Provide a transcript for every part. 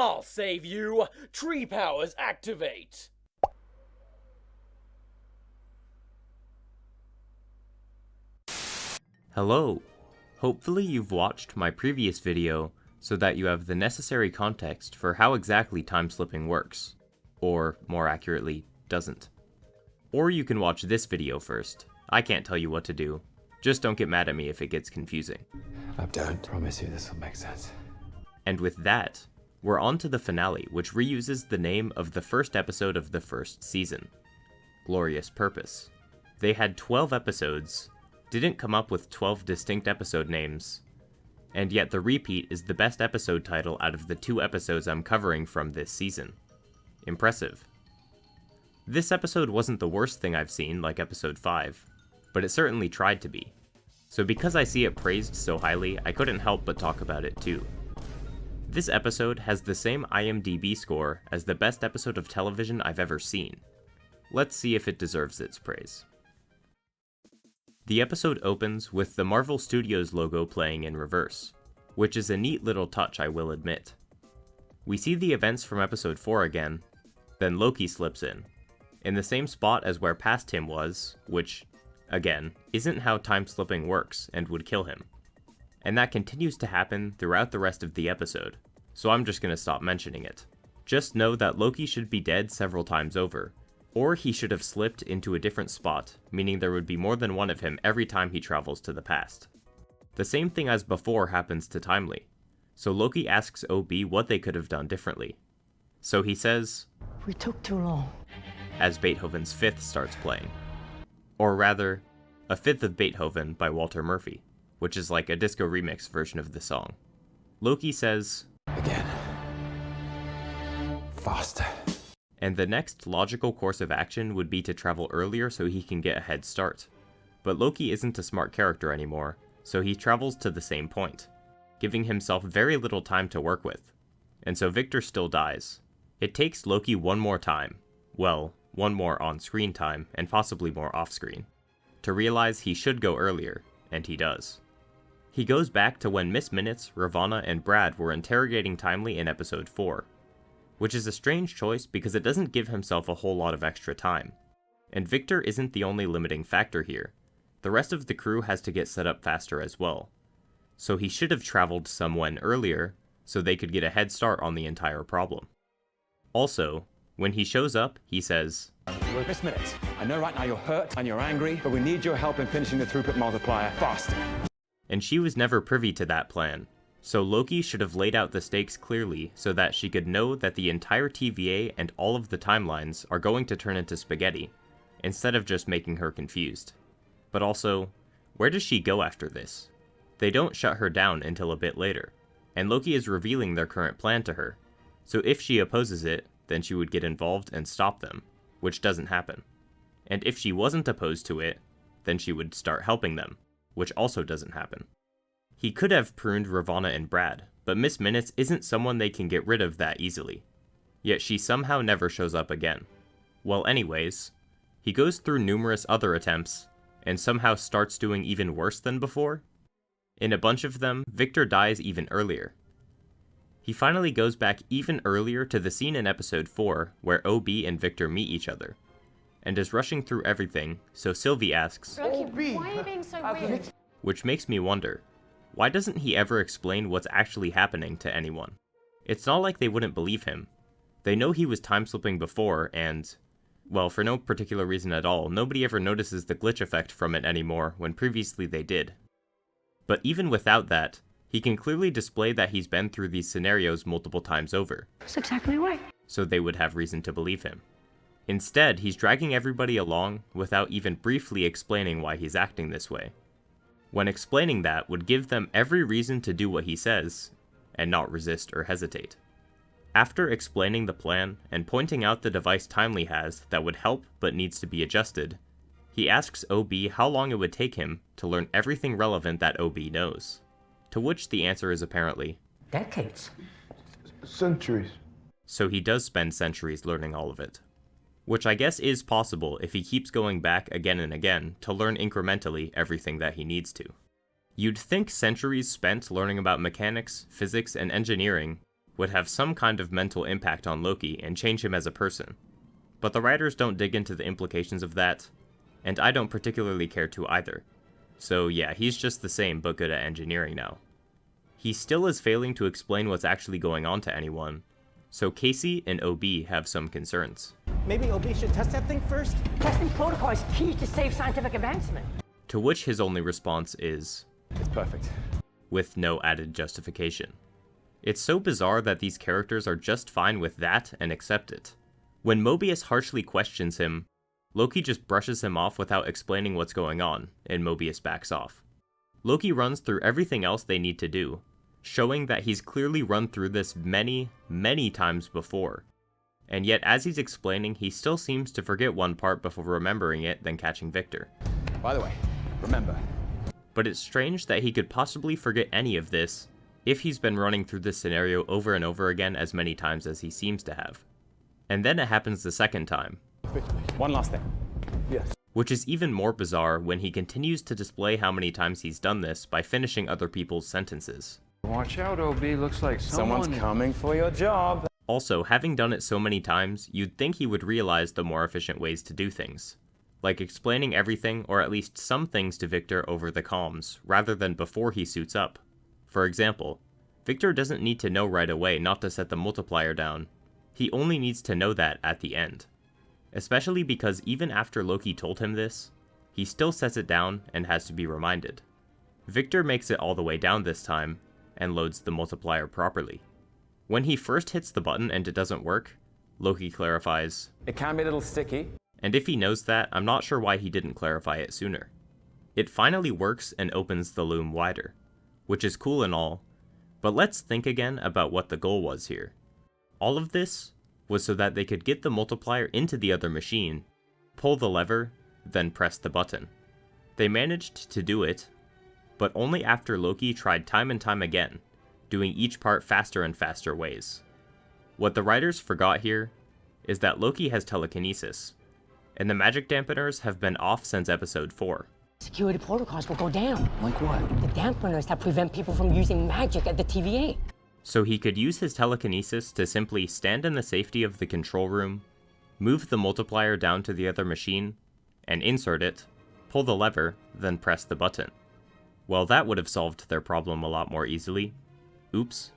I'll save you! Tree powers activate! Hello! Hopefully you've watched my previous video so that you have the necessary context for how exactly time slipping works. Or, more accurately, doesn't. Or you can watch this video first. I can't tell you what to do. Just don't get mad at me if it gets confusing. I don't promise you this will make sense. And with that, we're on to the finale, which reuses the name of the first episode of the first season. Glorious Purpose. They had 12 episodes, didn't come up with 12 distinct episode names, and yet the repeat is the best episode title out of the 2 episodes I'm covering from this season. Impressive. This episode wasn't the worst thing I've seen, like episode 5, but it certainly tried to be. So because I see it praised so highly, I couldn't help but talk about it too. This episode has the same IMDb score as the best episode of television I've ever seen. Let's see if it deserves its praise. The episode opens with the Marvel Studios logo playing in reverse, which is a neat little touch, I will admit. We see the events from episode 4 again, then Loki slips in the same spot as where past him was, which, again, isn't how time slipping works and would kill him. And that continues to happen throughout the rest of the episode, so I'm just gonna stop mentioning it. Just know that Loki should be dead several times over, or he should have slipped into a different spot, meaning there would be more than one of him every time he travels to the past. The same thing as before happens to Timely, so Loki asks OB what they could have done differently. So he says, "We took too long," as Beethoven's Fifth starts playing. Or rather, A Fifth of Beethoven by Walter Murphy, which is like a disco remix version of the song. Loki says, Again. Faster. And the next logical course of action would be to travel earlier so he can get a head start. But Loki isn't a smart character anymore, so he travels to the same point, giving himself very little time to work with. And so Victor still dies. It takes Loki one more time, well, one more on-screen time, and possibly more off-screen, to realize he should go earlier, and he does. He goes back to when Miss Minutes, Ravonna, and Brad were interrogating Timely in episode 4, which is a strange choice because it doesn't give himself a whole lot of extra time. And Victor isn't the only limiting factor here. The rest of the crew has to get set up faster as well. So he should have traveled somewhen earlier so they could get a head start on the entire problem. Also, when he shows up, he says, Miss Minutes, I know right now you're hurt and you're angry, but we need your help in finishing the throughput multiplier fast. And she was never privy to that plan. So Loki should have laid out the stakes clearly so that she could know that the entire TVA and all of the timelines are going to turn into spaghetti, instead of just making her confused. But also, where does she go after this? They don't shut her down until a bit later, and Loki is revealing their current plan to her. So if she opposes it, then she would get involved and stop them, which doesn't happen. And if she wasn't opposed to it, then she would start helping them, which also doesn't happen. He could have pruned Ravonna and Brad, but Miss Minutes isn't someone they can get rid of that easily. Yet she somehow never shows up again. Well anyways, he goes through numerous other attempts, and somehow starts doing even worse than before. In a bunch of them, Victor dies even earlier. He finally goes back even earlier to the scene in episode 4 where OB and Victor meet each other, and is rushing through everything, so Sylvie asks, Loki, why are you being so weird? Which makes me wonder, why doesn't he ever explain what's actually happening to anyone? It's not like they wouldn't believe him. They know he was time-slipping before, and, well, for no particular reason at all, nobody ever notices the glitch effect from it anymore when previously they did. But even without that, he can clearly display that he's been through these scenarios multiple times over. That's exactly right. So they would have reason to believe him. Instead, he's dragging everybody along without even briefly explaining why he's acting this way. When explaining that would give them every reason to do what he says, and not resist or hesitate. After explaining the plan and pointing out the device Timely has that would help but needs to be adjusted, he asks OB how long it would take him to learn everything relevant that OB knows. To which the answer is apparently, Decades. Centuries. So he does spend centuries learning all of it. Which I guess is possible if he keeps going back again and again to learn incrementally everything that he needs to. You'd think centuries spent learning about mechanics, physics, and engineering would have some kind of mental impact on Loki and change him as a person. But the writers don't dig into the implications of that, and I don't particularly care to either. So yeah, he's just the same but good at engineering now. He still is failing to explain what's actually going on to anyone, so Casey and OB have some concerns. Maybe OB should test that thing first? Testing protocol is key to safe scientific advancement. To which his only response is, It's perfect. with no added justification. It's so bizarre that these characters are just fine with that and accept it. When Mobius harshly questions him, Loki just brushes him off without explaining what's going on, and Mobius backs off. Loki runs through everything else they need to do, showing that he's clearly run through this many, many times before. And yet as he's explaining, he still seems to forget one part before remembering it, then catching Victor. By the way, remember, But it's strange that he could possibly forget any of this if he's been running through this scenario over and over again as many times as he seems to have. And then it happens the second time, one last thing. Yes. which is even more bizarre when he continues to display how many times he's done this by finishing other people's sentences. Watch out, OB. Looks like Someone's coming for your job. Also, having done it so many times, you'd think he would realize the more efficient ways to do things, like explaining everything or at least some things to Victor over the comms, rather than before he suits up. For example, Victor doesn't need to know right away not to set the multiplier down. He only needs to know that at the end. Especially because even after Loki told him this, he still sets it down and has to be reminded. Victor makes it all the way down this time, and loads the multiplier properly. When he first hits the button and it doesn't work, Loki clarifies, It can be a little sticky. and if he knows that, I'm not sure why he didn't clarify it sooner. It finally works and opens the loom wider, which is cool and all, but let's think again about what the goal was here. All of this was so that they could get the multiplier into the other machine, pull the lever, then press the button. They managed to do it, but only after Loki tried time and time again, doing each part faster and faster ways. What the writers forgot here is that Loki has telekinesis, and the magic dampeners have been off since episode 4. Security protocols will go down. Like what? The dampeners that prevent people from using magic at the TVA. So he could use his telekinesis to simply stand in the safety of the control room, move the multiplier down to the other machine, and insert it, pull the lever, then press the button. Well, that would have solved their problem a lot more easily. Oops.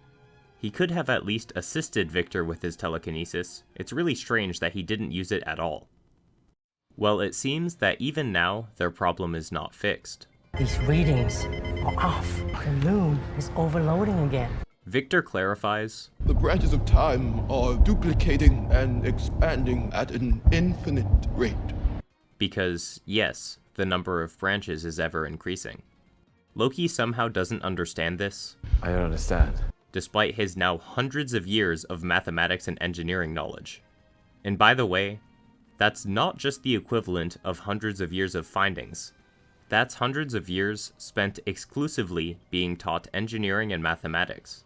He could have at least assisted Victor with his telekinesis. It's really strange that he didn't use it at all. Well, it seems that even now, their problem is not fixed. These readings are off. The loom is overloading again. Victor clarifies, The branches of time are duplicating and expanding at an infinite rate. because, yes, the number of branches is ever increasing. Loki somehow doesn't understand this, I don't understand. despite his now hundreds of years of mathematics and engineering knowledge. And by the way, that's not just the equivalent of hundreds of years of findings. That's hundreds of years spent exclusively being taught engineering and mathematics.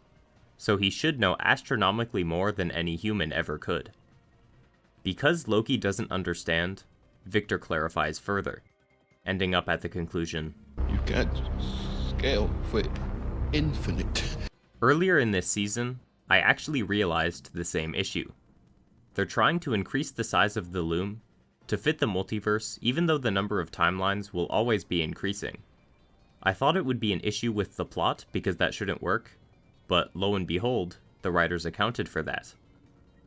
So he should know astronomically more than any human ever could. Because Loki doesn't understand, Victor clarifies further, ending up at the conclusion, You can't scale for infinite. earlier in this season, I actually realized the same issue. They're trying to increase the size of the loom to fit the multiverse, even though the number of timelines will always be increasing. I thought it would be an issue with the plot because that shouldn't work, but lo and behold, the writers accounted for that.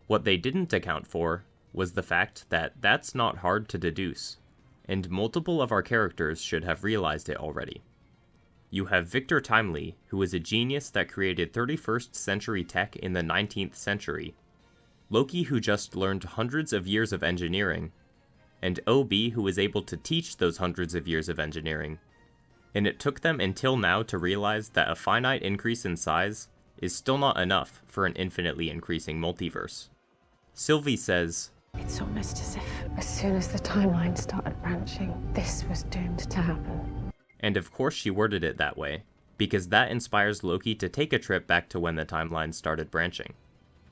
What they didn't account for was the fact that that's not hard to deduce, and multiple of our characters should have realized it already. You have Victor Timely, who is a genius that created 31st century tech in the 19th century, Loki, who just learned hundreds of years of engineering, and OB, who was able to teach those hundreds of years of engineering. And it took them until now to realize that a finite increase in size is still not enough for an infinitely increasing multiverse. Sylvie says, It's almost as if as soon as the timeline started branching, this was doomed to happen. and of course she worded it that way, because that inspires Loki to take a trip back to when the timeline started branching.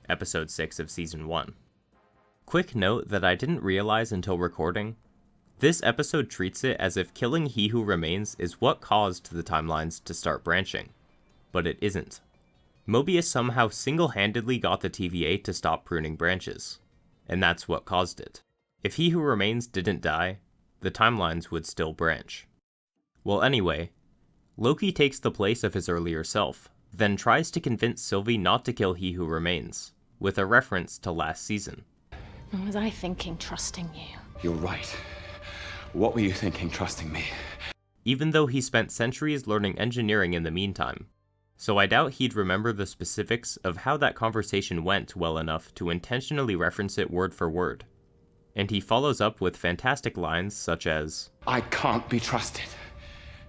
Episode 6 of Season 1. Quick note that I didn't realize until recording, this episode treats it as if killing He Who Remains is what caused the timelines to start branching, but it isn't. Mobius somehow single-handedly got the TVA to stop pruning branches, and that's what caused it. If He Who Remains didn't die, the timelines would still branch. Well, anyway, Loki takes the place of his earlier self, then tries to convince Sylvie not to kill He Who Remains, with a reference to last season. What was I thinking, trusting you? You're right. What were you thinking, trusting me? Even though he spent centuries learning engineering in the meantime, so I doubt he'd remember the specifics of how that conversation went well enough to intentionally reference it word for word. And he follows up with fantastic lines such as, I can't be trusted.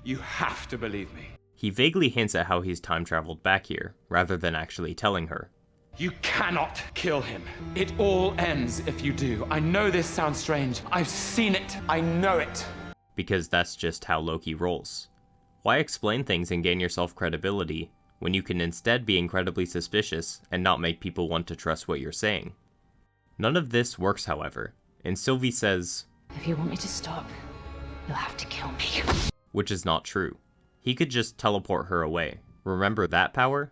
You have to believe me. He vaguely hints at how he's time traveled back here, rather than actually telling her. You cannot kill him. It all ends if you do. I know this sounds strange. I've seen it. I know it. Because that's just how Loki rolls. Why explain things and gain yourself credibility when you can instead be incredibly suspicious and not make people want to trust what you're saying? None of this works, however, and Sylvie says, If you want me to stop, you'll have to kill me. Which is not true. He could just teleport her away. Remember that power?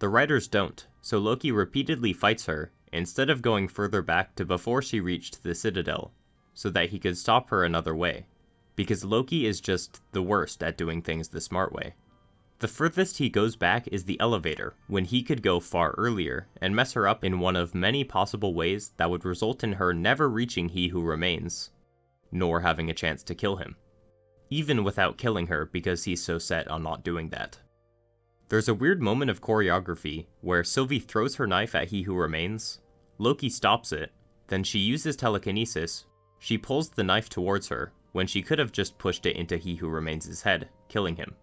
The writers don't, so Loki repeatedly fights her instead of going further back to before she reached the Citadel, so that he could stop her another way. Because Loki is just the worst at doing things the smart way. The furthest he goes back is the elevator, when he could go far earlier and mess her up in one of many possible ways that would result in her never reaching He Who Remains, nor having a chance to kill him. Even without killing her because he's so set on not doing that. There's a weird moment of choreography where Sylvie throws her knife at He Who Remains, Loki stops it, then she uses telekinesis, she pulls the knife towards her, when she could have just pushed it into He Who Remains' head, killing him.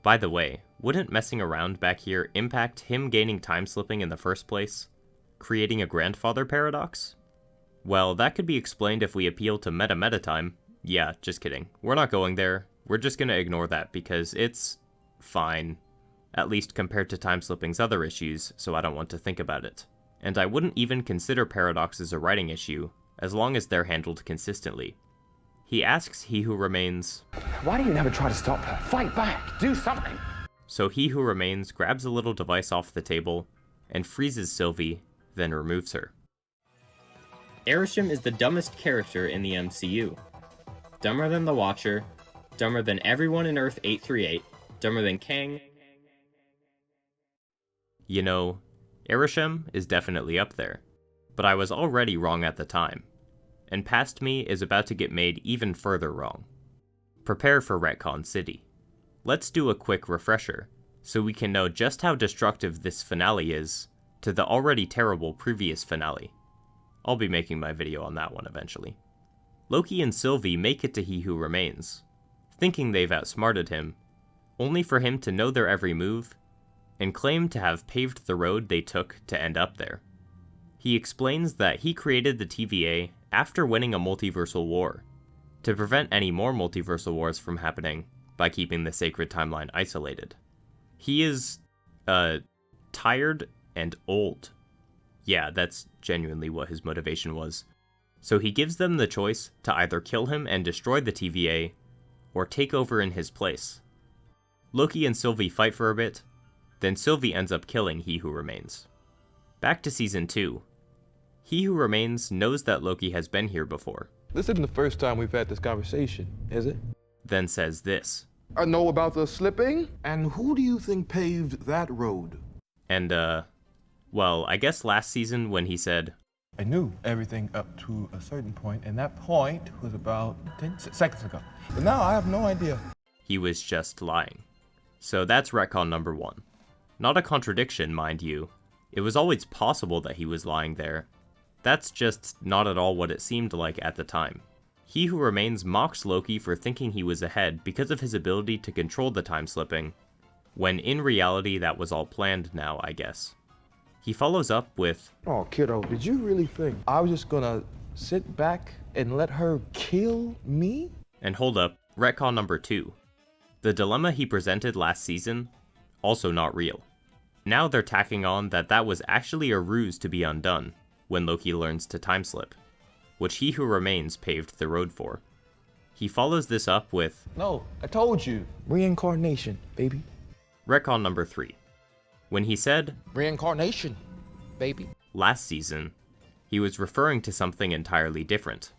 By the way, wouldn't messing around back here impact him gaining time slipping in the first place, creating a grandfather paradox? Well, that could be explained if we appeal to meta time. Yeah, just kidding. We're not going there. We're just gonna ignore that because it's fine. At least compared to time slipping's other issues, so I don't want to think about it. And I wouldn't even consider paradoxes a writing issue, as long as they're handled consistently. He asks He Who Remains, Why do you never try to stop her? Fight back. Do something. So He Who Remains grabs a little device off the table and freezes Sylvie, then removes her. Arishem is the dumbest character in the MCU. Dumber than the Watcher, dumber than everyone in Earth 838, dumber than Kang. You know, Arishem is definitely up there, but I was already wrong at the time, and past me is about to get made even further wrong. Prepare for Retcon City. Let's do a quick refresher, so we can know just how destructive this finale is to the already terrible previous finale. I'll be making my video on that one eventually. Loki and Sylvie make it to He Who Remains, thinking they've outsmarted him, only for him to know their every move, and claim to have paved the road they took to end up there. He explains that he created the TVA after winning a multiversal war, to prevent any more multiversal wars from happening by keeping the sacred timeline isolated. He is, tired and old. Yeah, that's genuinely what his motivation was. So he gives them the choice to either kill him and destroy the TVA, or take over in his place. Loki and Sylvie fight for a bit, then Sylvie ends up killing He Who Remains. Back to Season 2. He Who Remains knows that Loki has been here before. This isn't the first time we've had this conversation, is it? Then says this. I know about the slipping. And who do you think paved that road? And, well, I guess last season when he said, I knew everything up to a certain point, and that point was about 10 seconds ago. But now I have no idea. He was just lying. So that's retcon number 1. Not a contradiction, mind you. It was always possible that he was lying there. That's just not at all what it seemed like at the time. He Who Remains mocks Loki for thinking he was ahead because of his ability to control the time slipping, when in reality that was all planned now, I guess. He follows up with, Oh, kiddo, did you really think I was just gonna sit back and let her kill me? And hold up, retcon number 2. The dilemma he presented last season, also not real. Now they're tacking on that that was actually a ruse to be undone, when Loki learns to time slip, which He Who Remains paved the road for. He follows this up with, No, I told you. Reincarnation, baby. retcon number 3. When he said, Reincarnation, baby. last season, he was referring to something entirely different.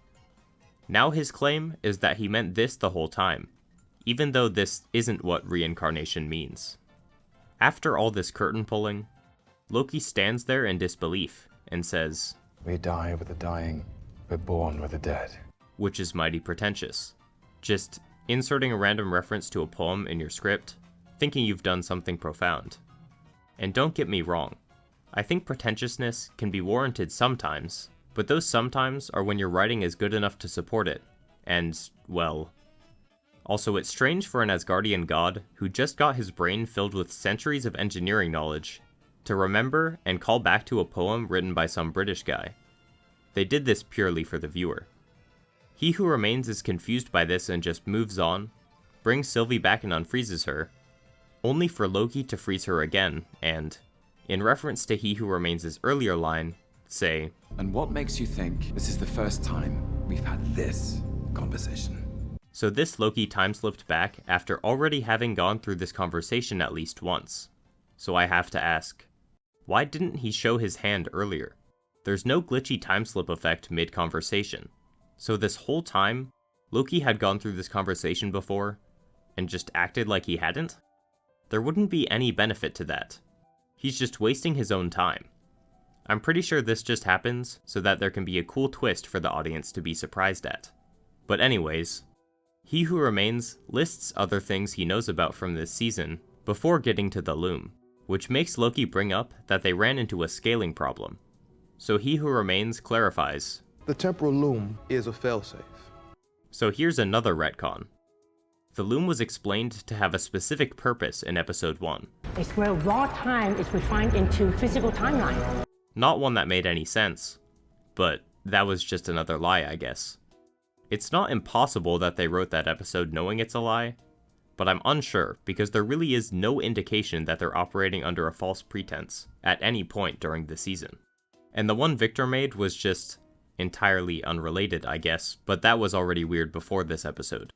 Now his claim is that he meant this the whole time, even though this isn't what reincarnation means. After all this curtain pulling, Loki stands there in disbelief and says, We die with the dying, we're born with the dead. which is mighty pretentious. Just inserting a random reference to a poem in your script, thinking you've done something profound. And don't get me wrong, I think pretentiousness can be warranted sometimes, but those sometimes are when your writing is good enough to support it, and, well... Also, it's strange for an Asgardian god who just got his brain filled with centuries of engineering knowledge to remember and call back to a poem written by some British guy. They did this purely for the viewer. He Who Remains is confused by this and just moves on, brings Sylvie back and unfreezes her, only for Loki to freeze her again, and, in reference to He Who Remains' earlier line, say, And what makes you think this is the first time we've had this conversation? So this Loki time-slipped back after already having gone through this conversation at least once. So I have to ask, why didn't he show his hand earlier? There's no glitchy time-slip effect mid-conversation. So this whole time, Loki had gone through this conversation before, and just acted like he hadn't? There wouldn't be any benefit to that. He's just wasting his own time. I'm pretty sure this just happens so that there can be a cool twist for the audience to be surprised at. But anyways, He Who Remains lists other things he knows about from this season before getting to the loom, which makes Loki bring up that they ran into a scaling problem. So He Who Remains clarifies, The temporal loom is a failsafe. So here's another retcon. The loom was explained to have a specific purpose in episode 1. It's where raw time is refined into physical timeline. Not one that made any sense, but that was just another lie, I guess. It's not impossible that they wrote that episode knowing it's a lie, but I'm unsure because there really is no indication that they're operating under a false pretense at any point during the season. And the one Victor made was just entirely unrelated, I guess, but that was already weird before this episode.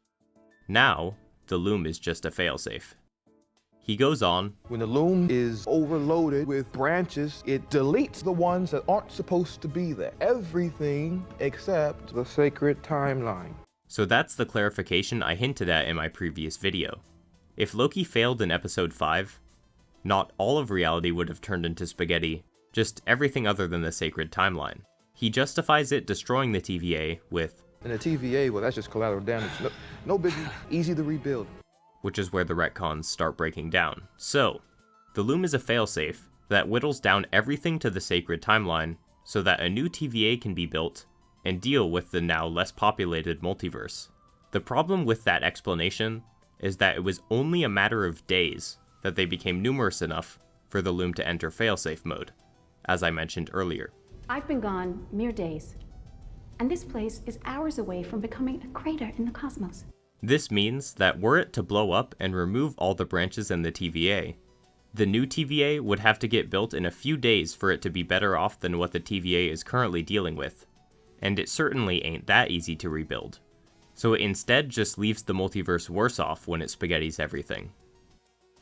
Now, the loom is just a failsafe. He goes on, When the loom is overloaded with branches, it deletes the ones that aren't supposed to be there. Everything except the sacred timeline. So that's the clarification I hinted at in my previous video. If Loki failed in episode 5, not all of reality would have turned into spaghetti, just everything other than the sacred timeline. He justifies it destroying the TVA with, And the TVA, well, that's just collateral damage. No biggie, easy to rebuild. which is where the retcons start breaking down. So, the loom is a failsafe that whittles down everything to the sacred timeline so that a new TVA can be built and deal with the now less populated multiverse. The problem with that explanation is that it was only a matter of days that they became numerous enough for the loom to enter failsafe mode, as I mentioned earlier. I've been gone mere days, and this place is hours away from becoming a crater in the cosmos. This means that were it to blow up and remove all the branches in the TVA, the new TVA would have to get built in a few days for it to be better off than what the TVA is currently dealing with, and it certainly ain't that easy to rebuild. So it instead just leaves the multiverse worse off when it spaghettis everything.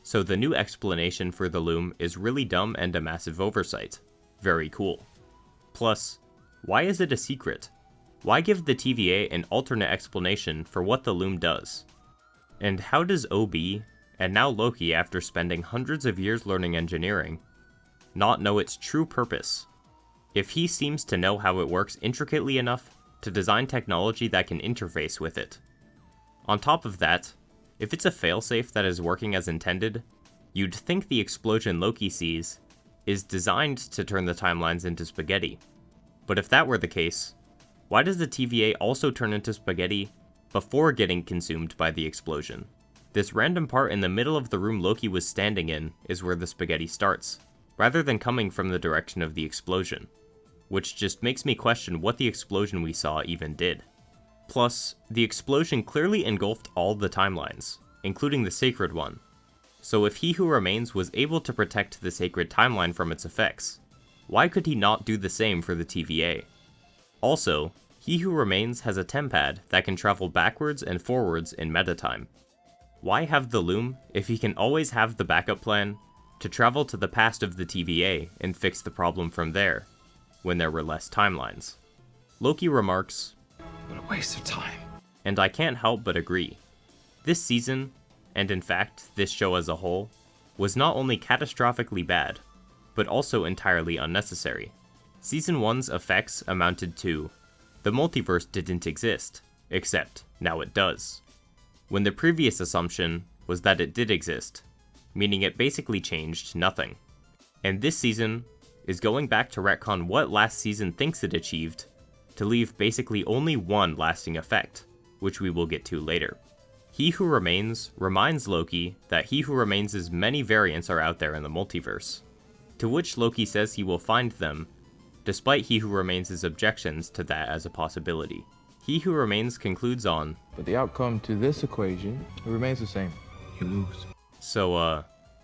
So the new explanation for the loom is really dumb and a massive oversight. Very cool. Plus, why is it a secret? Why give the TVA an alternate explanation for what the loom does? And how does OB, and now Loki after spending hundreds of years learning engineering, not know its true purpose? If he seems to know how it works intricately enough to design technology that can interface with it. On top of that, if it's a failsafe that is working as intended, you'd think the explosion Loki sees is designed to turn the timelines into spaghetti. But if that were the case, why does the TVA also turn into spaghetti before getting consumed by the explosion? This random part in the middle of the room Loki was standing in is where the spaghetti starts, rather than coming from the direction of the explosion, which just makes me question what the explosion we saw even did. Plus, the explosion clearly engulfed all the timelines, including the sacred one. So if He Who Remains was able to protect the sacred timeline from its effects, why could he not do the same for the TVA? Also, He Who Remains has a tempad that can travel backwards and forwards in meta time. Why have the loom if he can always have the backup plan to travel to the past of the TVA and fix the problem from there, when there were less timelines. Loki remarks, "What a waste of time." and I can't help but agree. This season, and in fact this show as a whole, was not only catastrophically bad, but also entirely unnecessary. Season 1's effects amounted to, the multiverse didn't exist, except now it does, when the previous assumption was that it did exist, meaning it basically changed nothing. And this season is going back to retcon what last season thinks it achieved, to leave basically only one lasting effect, which we will get to later. He Who Remains reminds Loki that He Who Remains' many variants are out there in the multiverse, to which Loki says he will find them, despite He Who Remains' objections to that as a possibility. He Who Remains concludes on, But the outcome to this equation remains the same. You lose. So,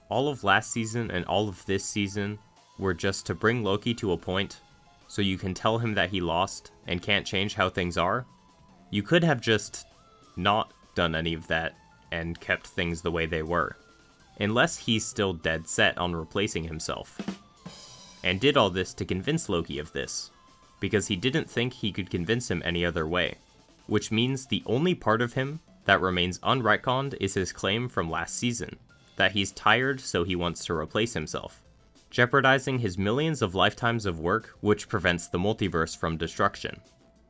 all of last season and all of this season were just to bring Loki to a point so you can tell him that he lost and can't change how things are? You could have just not done any of that and kept things the way they were, unless he's still dead set on replacing himself. And did all this to convince Loki of this, because he didn't think he could convince him any other way, which means the only part of him that remains unretconned is his claim from last season, that he's tired so he wants to replace himself, jeopardizing his millions of lifetimes of work which prevents the multiverse from destruction.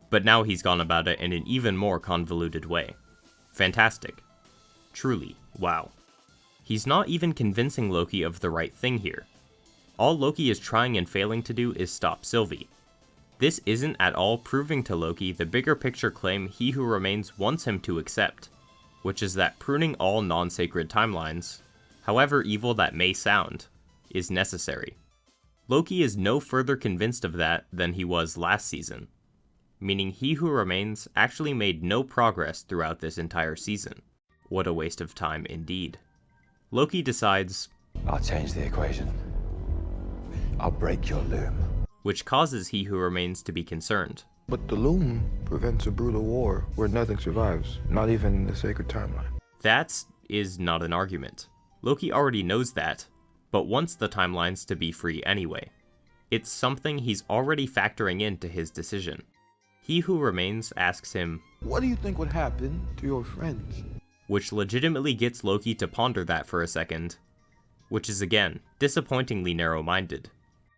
But now he's gone about it in an even more convoluted way. Fantastic. Truly, wow. He's not even convincing Loki of the right thing here. All Loki is trying and failing to do is stop Sylvie. This isn't at all proving to Loki the bigger picture claim He Who Remains wants him to accept, which is that pruning all non-sacred timelines, however evil that may sound, is necessary. Loki is no further convinced of that than he was last season, meaning He Who Remains actually made no progress throughout this entire season. What a waste of time indeed. Loki decides, I'll change the equation. I'll break your loom. which causes He Who Remains to be concerned. But the loom prevents a brutal war where nothing survives, not even the sacred timeline. That is not an argument. Loki already knows that, but wants the timelines to be free anyway. It's something he's already factoring into his decision. He Who Remains asks him, What do you think would happen to your friends? which legitimately gets Loki to ponder that for a second, which is again, disappointingly narrow-minded.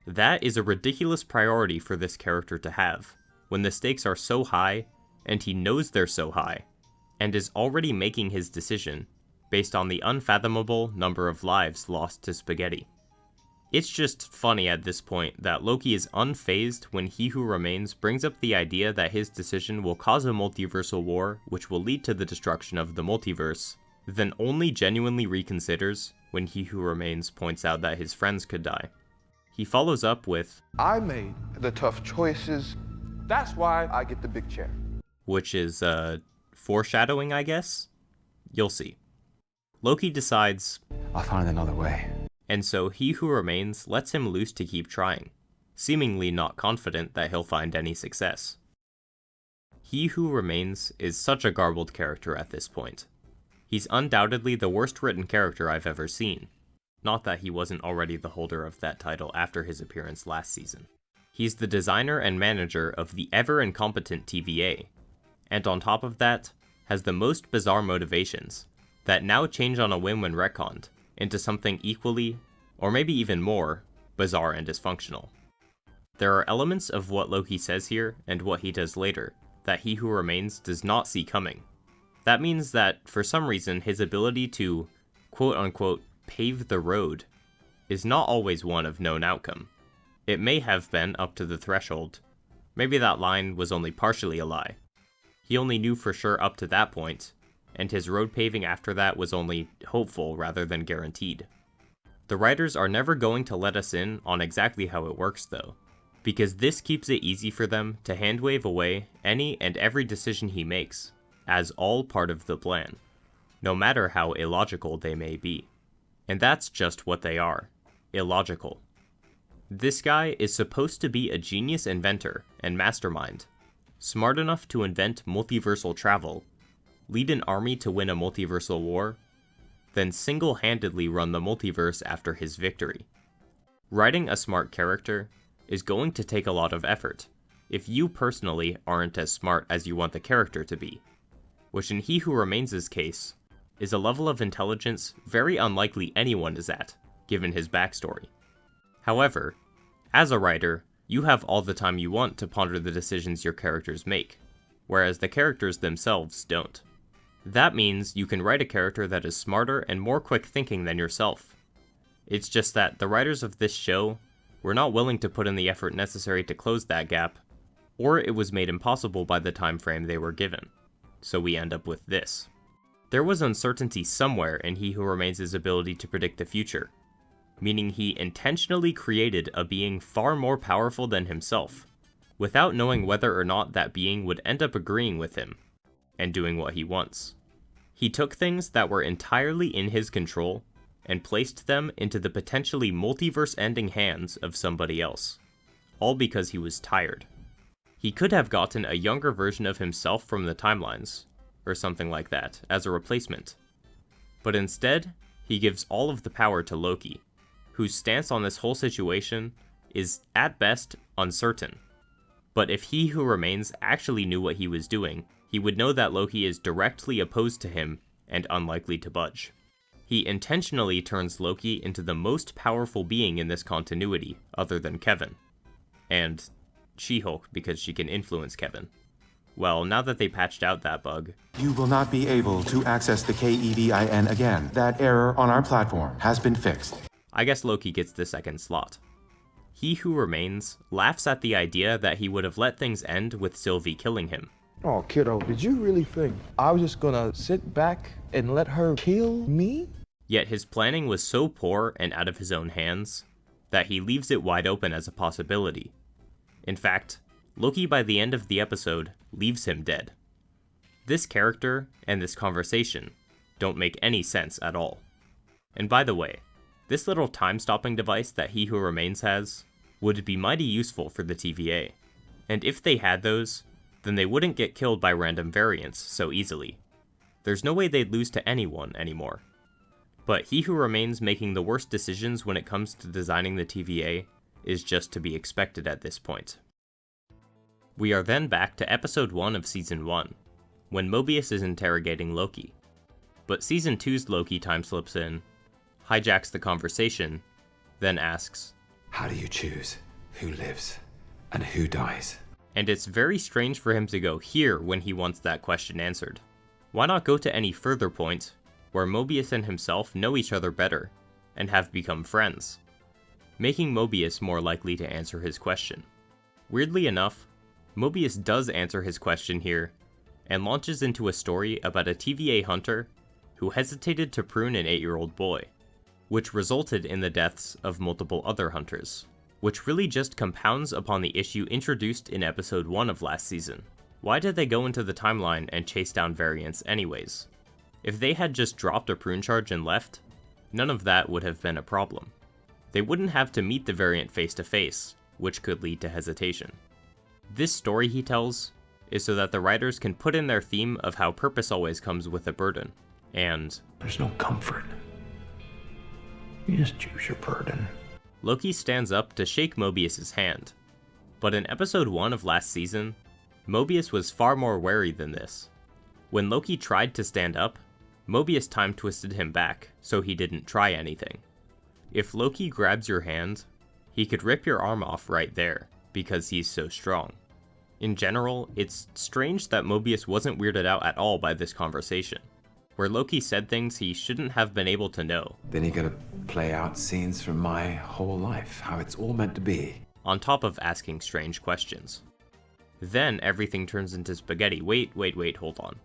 That is a ridiculous priority for this character to have, when the stakes are so high, and he knows they're so high, and is already making his decision based on the unfathomable number of lives lost to spaghetti. It's just funny at this point that Loki is unfazed when He Who Remains brings up the idea that his decision will cause a multiversal war which will lead to the destruction of the multiverse, then only genuinely reconsiders when He Who Remains points out that his friends could die. He follows up with, I made the tough choices. That's why I get the big chair. which is, foreshadowing, I guess? You'll see. Loki decides, I'll find another way. and so He Who Remains lets him loose to keep trying, seemingly not confident that he'll find any success. He Who Remains is such a garbled character at this point. He's undoubtedly the worst written character I've ever seen. Not that he wasn't already the holder of that title after his appearance last season. He's the designer and manager of the ever-incompetent TVA, and on top of that, has the most bizarre motivations, that now change on a whim when retconned, into something equally, or maybe even more, bizarre and dysfunctional. There are elements of what Loki says here, and what he does later, that He Who Remains does not see coming. That means that, for some reason, his ability to, quote-unquote, pave the road, is not always one of known outcome. It may have been up to the threshold. Maybe that line was only partially a lie. He only knew for sure up to that point, and his road paving after that was only hopeful rather than guaranteed. The writers are never going to let us in on exactly how it works though, because this keeps it easy for them to handwave away any and every decision he makes, as all part of the plan, no matter how illogical they may be. And that's just what they are, illogical. This guy is supposed to be a genius inventor and mastermind, smart enough to invent multiversal travel, lead an army to win a multiversal war, then single-handedly run the multiverse after his victory. Writing a smart character is going to take a lot of effort, if you personally aren't as smart as you want the character to be, which in He Who Remains' case is a level of intelligence very unlikely anyone is at, given his backstory. However, as a writer, you have all the time you want to ponder the decisions your characters make, whereas the characters themselves don't. That means you can write a character that is smarter and more quick-thinking than yourself. It's just that the writers of this show were not willing to put in the effort necessary to close that gap, or it was made impossible by the time frame they were given. So we end up with this. There was uncertainty somewhere in He Who Remains' ability to predict the future, meaning he intentionally created a being far more powerful than himself, without knowing whether or not that being would end up agreeing with him, and doing what he wants. He took things that were entirely in his control, and placed them into the potentially multiverse-ending hands of somebody else, all because he was tired. He could have gotten a younger version of himself from the timelines, or something like that, as a replacement. But instead, he gives all of the power to Loki, whose stance on this whole situation is, at best, uncertain. But if He Who Remains actually knew what he was doing, he would know that Loki is directly opposed to him and unlikely to budge. He intentionally turns Loki into the most powerful being in this continuity, other than Kevin. And She-Hulk, because she can influence Kevin. Well, now that they patched out that bug, you will not be able to access the KEVIN again. That error on our platform has been fixed. I guess Loki gets the second slot. He Who Remains laughs at the idea that he would have let things end with Sylvie killing him. Oh, kiddo, did you really think I was just gonna sit back and let her kill me? Yet his planning was so poor and out of his own hands that he leaves it wide open as a possibility. In fact, Loki by the end of the episode leaves him dead. This character and this conversation don't make any sense at all. And by the way, this little time-stopping device that He Who Remains has would be mighty useful for the TVA. And if they had those, then they wouldn't get killed by random variants so easily. There's no way they'd lose to anyone anymore. But He Who Remains making the worst decisions when it comes to designing the TVA is just to be expected at this point. We are then back to episode 1 of season 1, when Mobius is interrogating Loki. But season 2's Loki time slips in, hijacks the conversation, then asks, "How do you choose who lives and who dies?" And it's very strange for him to go here when he wants that question answered. Why not go to any further point where Mobius and himself know each other better and have become friends, making Mobius more likely to answer his question. Weirdly enough, Mobius does answer his question here and launches into a story about a TVA hunter who hesitated to prune an 8-year-old boy, which resulted in the deaths of multiple other hunters, which really just compounds upon the issue introduced in episode 1 of last season. Why did they go into the timeline and chase down variants anyways? If they had just dropped a prune charge and left, none of that would have been a problem. They wouldn't have to meet the variant face to face, which could lead to hesitation. This story he tells is so that the writers can put in their theme of how purpose always comes with a burden, and there's no comfort. You just choose your burden. Loki stands up to shake Mobius's hand, but in episode 1 of last season, Mobius was far more wary than this. When Loki tried to stand up, Mobius time twisted him back so he didn't try anything. If Loki grabs your hand, he could rip your arm off right there, because he's so strong. In general, it's strange that Mobius wasn't weirded out at all by this conversation, where Loki said things he shouldn't have been able to know. Then you gotta play out scenes from my whole life, how it's all meant to be. On top of asking strange questions. Then everything turns into spaghetti. Wait, hold on.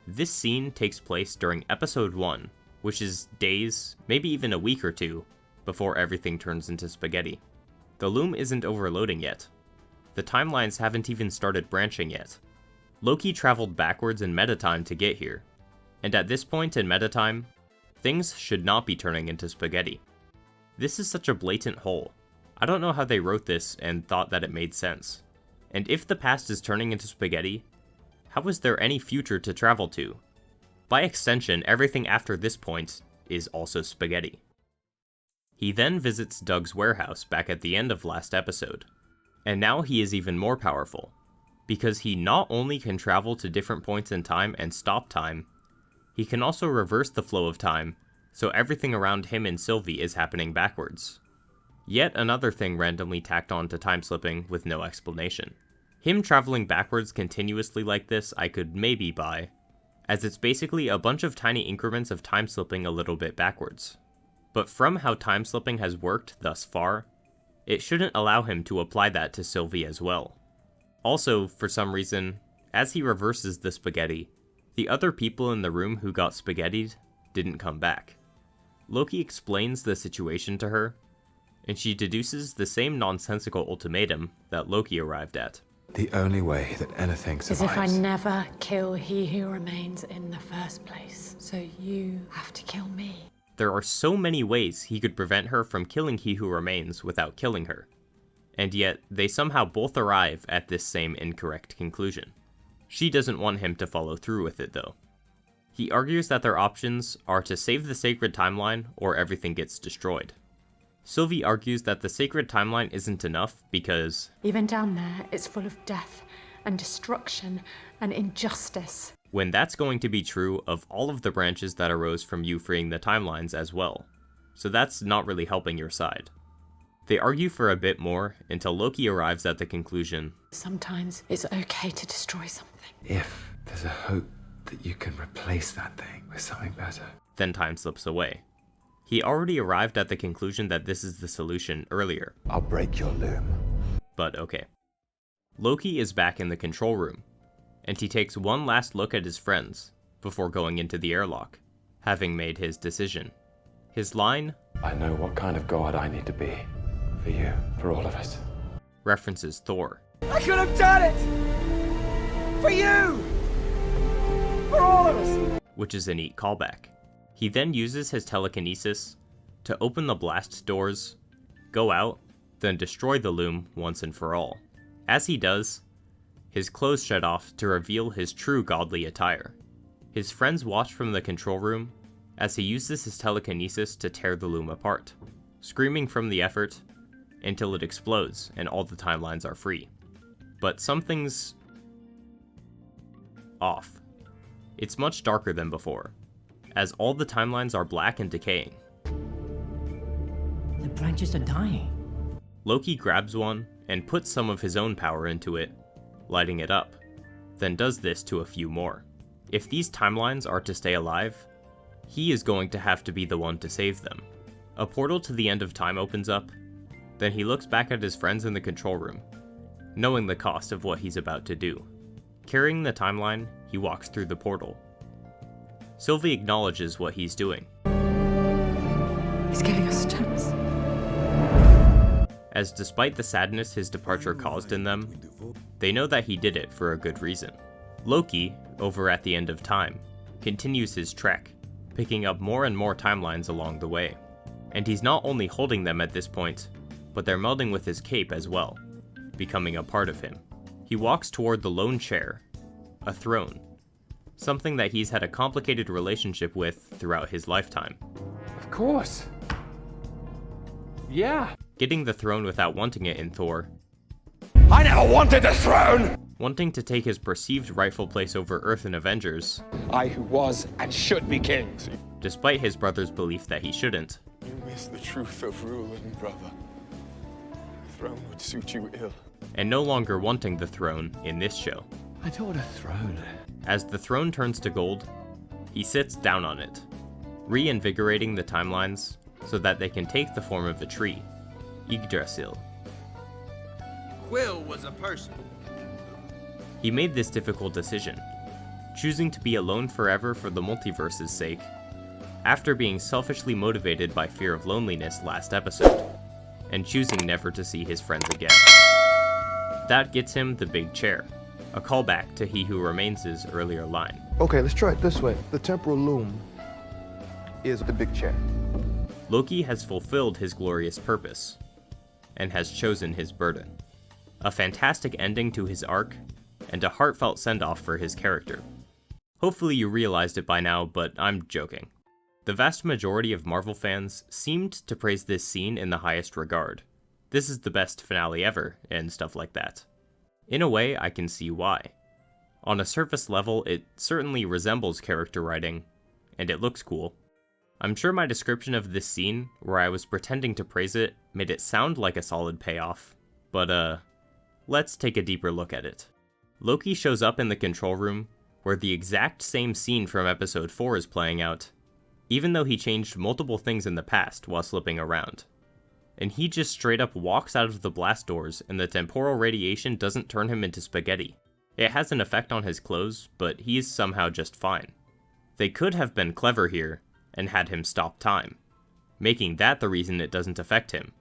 This scene takes place during episode 1, which is days, maybe even a week or two, before everything turns into spaghetti. The loom isn't overloading yet. The timelines haven't even started branching yet. Loki traveled backwards in metatime to get here, and at this point in metatime, things should not be turning into spaghetti. This is such a blatant hole. I don't know how they wrote this and thought that it made sense. And if the past is turning into spaghetti, how is there any future to travel to? By extension, everything after this point is also spaghetti. He then visits Doug's warehouse back at the end of last episode, and now he is even more powerful, because he not only can travel to different points in time and stop time, he can also reverse the flow of time, so everything around him and Sylvie is happening backwards. Yet another thing randomly tacked on to time slipping with no explanation. Him traveling backwards continuously like this I could maybe buy, as it's basically a bunch of tiny increments of time slipping a little bit backwards. But from how time slipping has worked thus far, it shouldn't allow him to apply that to Sylvie as well. Also, for some reason, as he reverses the spaghetti, the other people in the room who got spaghettied didn't come back. Loki explains the situation to her, and she deduces the same nonsensical ultimatum that Loki arrived at. The only way that anything As survives... if I never kill he who remains in the first place. So you have to kill me. There are so many ways he could prevent her from killing He Who Remains without killing her, and yet they somehow both arrive at this same incorrect conclusion. She doesn't want him to follow through with it though. He argues that their options are to save the sacred timeline or everything gets destroyed. Sylvie argues that the sacred timeline isn't enough because even down there, it's full of death and destruction and injustice. When that's going to be true of all of the branches that arose from you freeing the timelines as well. So that's not really helping your side. They argue for a bit more until Loki arrives at the conclusion. Sometimes it's okay to destroy something. If there's a hope that you can replace that thing with something better. Then time slips away. He already arrived at the conclusion that this is the solution earlier. I'll break your loom. But okay. Loki is back in the control room, and he takes one last look at his friends before going into the airlock, having made his decision. His line, I know what kind of god I need to be. For you, for all of us. References Thor. I could have done it! For you! For all of us! Which is a neat callback. He then uses his telekinesis to open the blast doors, go out, then destroy the loom once and for all. As he does, his clothes shed off to reveal his true godly attire. His friends watch from the control room as he uses his telekinesis to tear the loom apart, screaming from the effort until it explodes and all the timelines are free. But something's off. It's much darker than before, as all the timelines are black and decaying. The branches are dying. Loki grabs one and puts some of his own power into it, lighting it up, then does this to a few more. If these timelines are to stay alive, he is going to have to be the one to save them. A portal to the end of time opens up, then he looks back at his friends in the control room, knowing the cost of what he's about to do. Carrying the timeline, he walks through the portal. Sylvie acknowledges what he's doing. He's giving us a chance. As despite the sadness his departure caused in them, they know that he did it for a good reason. Loki, over at the end of time, continues his trek, picking up more and more timelines along the way. And he's not only holding them at this point, but they're melding with his cape as well, becoming a part of him. He walks toward the lone chair, a throne, something that he's had a complicated relationship with throughout his lifetime. Of course. Yeah. Getting the throne without wanting it in Thor. I never wanted the throne! Wanting to take his perceived rightful place over Earth in Avengers. I who was and should be king. Despite his brother's belief that he shouldn't. You miss the truth of ruling, brother. The throne would suit you ill. And no longer wanting the throne in this show. I don't want a throne. As the throne turns to gold, he sits down on it, reinvigorating the timelines so that they can take the form of a tree, Yggdrasil. Quill was a person. He made this difficult decision, choosing to be alone forever for the multiverse's sake, after being selfishly motivated by fear of loneliness last episode, and choosing never to see his friends again. That gets him the big chair, a callback to He Who Remains' earlier line. Okay, let's try it this way. The temporal loom is the big chair. Loki has fulfilled his glorious purpose, and has chosen his burden. A fantastic ending to his arc, and a heartfelt send-off for his character. Hopefully you realized it by now, but I'm joking. The vast majority of Marvel fans seemed to praise this scene in the highest regard. This is the best finale ever, and stuff like that. In a way, I can see why. On a surface level, it certainly resembles character writing, and it looks cool. I'm sure my description of this scene, where I was pretending to praise it, made it sound like a solid payoff, but let's take a deeper look at it. Loki shows up in the control room, where the exact same scene from episode 4 is playing out, even though he changed multiple things in the past while slipping around. And he just straight up walks out of the blast doors, and the temporal radiation doesn't turn him into spaghetti. It has an effect on his clothes, but he's somehow just fine. They could have been clever here, and had him stop time, making that the reason it doesn't affect him.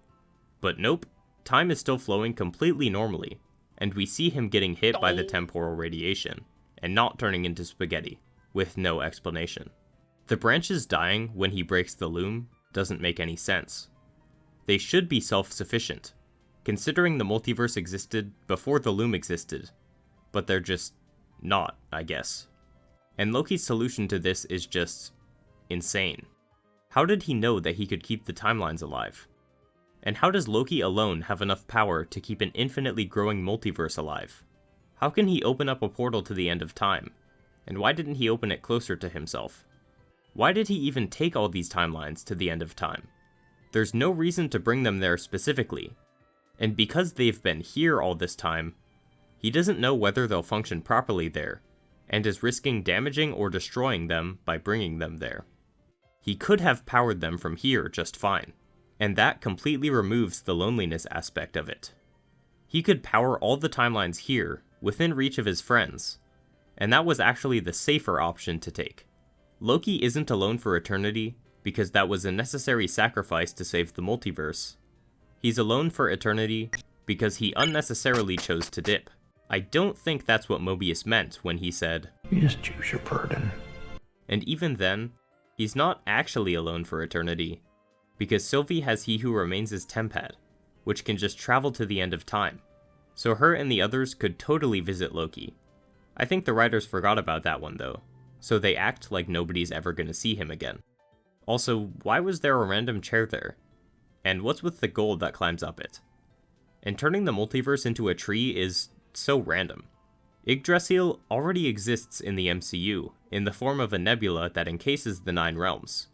But nope, time is still flowing completely normally, and we see him getting hit by the temporal radiation, and not turning into spaghetti, with no explanation. The branches dying when he breaks the loom doesn't make any sense. They should be self-sufficient, considering the multiverse existed before the loom existed, but they're just not, I guess. And Loki's solution to this is just insane. How did he know that he could keep the timelines alive? And how does Loki alone have enough power to keep an infinitely growing multiverse alive? How can he open up a portal to the end of time? And why didn't he open it closer to himself? Why did he even take all these timelines to the end of time? There's no reason to bring them there specifically. And because they've been here all this time, he doesn't know whether they'll function properly there, and is risking damaging or destroying them by bringing them there. He could have powered them from here just fine, and that completely removes the loneliness aspect of it. He could power all the timelines here, within reach of his friends, and that was actually the safer option to take. Loki isn't alone for eternity, because that was a necessary sacrifice to save the multiverse. He's alone for eternity, because he unnecessarily chose to dip. I don't think that's what Mobius meant when he said, "You just choose your burden." And even then, he's not actually alone for eternity, because Sylvie has He Who Remains as Tempad, which can just travel to the end of time. So her and the others could totally visit Loki. I think the writers forgot about that one though, so they act like nobody's ever gonna see him again. Also, why was there a random chair there? And what's with the gold that climbs up it? And turning the multiverse into a tree is so random. Yggdrasil already exists in the MCU, in the form of a nebula that encases the 9 realms.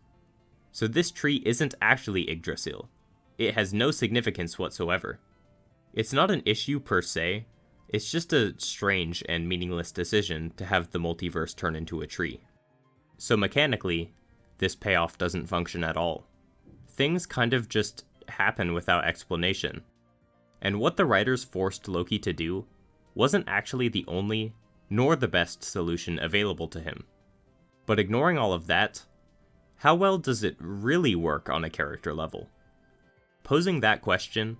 So this tree isn't actually Yggdrasil. It has no significance whatsoever. It's not an issue per se, it's just a strange and meaningless decision to have the multiverse turn into a tree. So mechanically, this payoff doesn't function at all. Things kind of just happen without explanation. And what the writers forced Loki to do wasn't actually the only, nor the best solution available to him. But ignoring all of that, how well does it really work on a character level? Posing that question,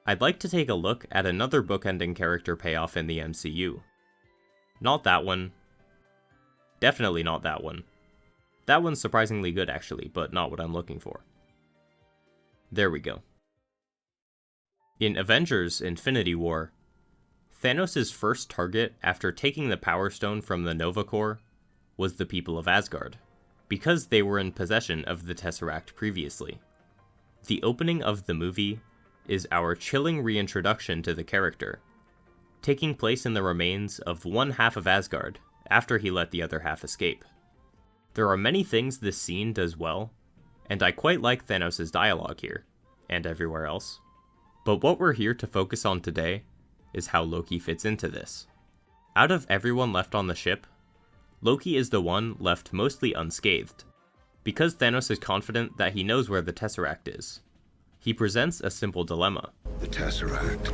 I'd like to take a look at another bookending character payoff in the MCU. Not that one. Definitely not that one. That one's surprisingly good actually, but not what I'm looking for. There we go. In Avengers Infinity War, Thanos' first target after taking the Power Stone from the Nova Corps was the people of Asgard, because they were in possession of the Tesseract previously. The opening of the movie is our chilling reintroduction to the character, taking place in the remains of one half of Asgard after he let the other half escape. There are many things this scene does well, and I quite like Thanos' dialogue here, and everywhere else. But what we're here to focus on today is how Loki fits into this. Out of everyone left on the ship, Loki is the one left mostly unscathed, because Thanos is confident that he knows where the Tesseract is. He presents a simple dilemma. The Tesseract,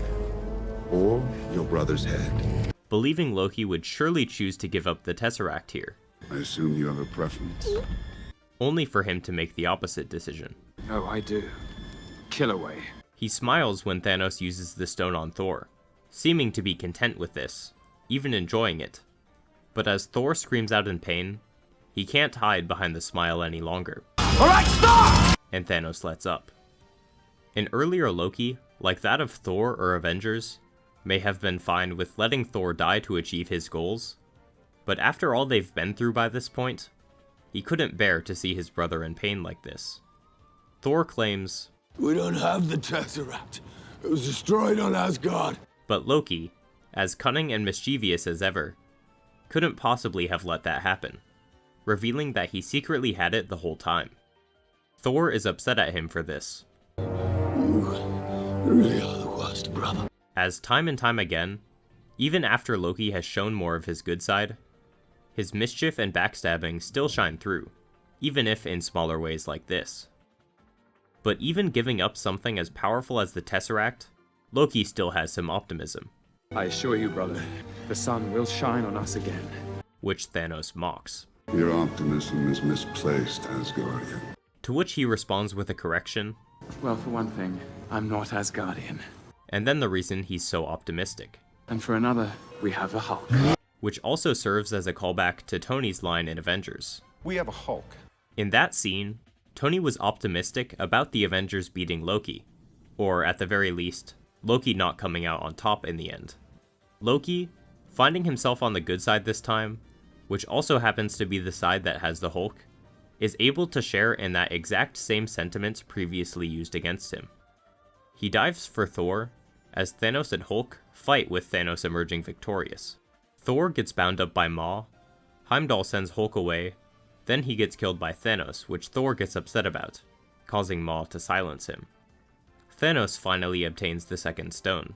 or your brother's head. Believing Loki would surely choose to give up the Tesseract here. I assume you have a preference. Only for him to make the opposite decision. Oh, I do. Kill away. He smiles when Thanos uses the stone on Thor, seeming to be content with this, even enjoying it. But as Thor screams out in pain, he can't hide behind the smile any longer. Alright, stop! And Thanos lets up. An earlier Loki, like that of Thor or Avengers, may have been fine with letting Thor die to achieve his goals, but after all they've been through by this point, He couldn't bear to see his brother in pain like this. Thor claims, "We don't have the Tesseract. It was destroyed on Asgard." But Loki, as cunning and mischievous as ever, couldn't possibly have let that happen, revealing that he secretly had it the whole time. Thor is upset at him for this. "You really are the worst, brother." As time and time again, even after Loki has shown more of his good side, his mischief and backstabbing still shine through, even if in smaller ways like this. But even giving up something as powerful as the Tesseract, Loki still has some optimism. I assure you, brother, the sun will shine on us again. Which Thanos mocks. Your optimism is misplaced, Asgardian. To which he responds with a correction. Well, for one thing, I'm not Asgardian. And then the reason he's so optimistic. And for another, we have a Hulk. Which also serves as a callback to Tony's line in Avengers. We have a Hulk. In that scene, Tony was optimistic about the Avengers beating Loki, or at the very least, Loki not coming out on top in the end. Loki, finding himself on the good side this time, which also happens to be the side that has the Hulk, is able to share in that exact same sentiment previously used against him. He dives for Thor, as Thanos and Hulk fight with Thanos emerging victorious. Thor gets bound up by Maw, Heimdall sends Hulk away, then he gets killed by Thanos, which Thor gets upset about, causing Maw to silence him. Thanos finally obtains the second stone.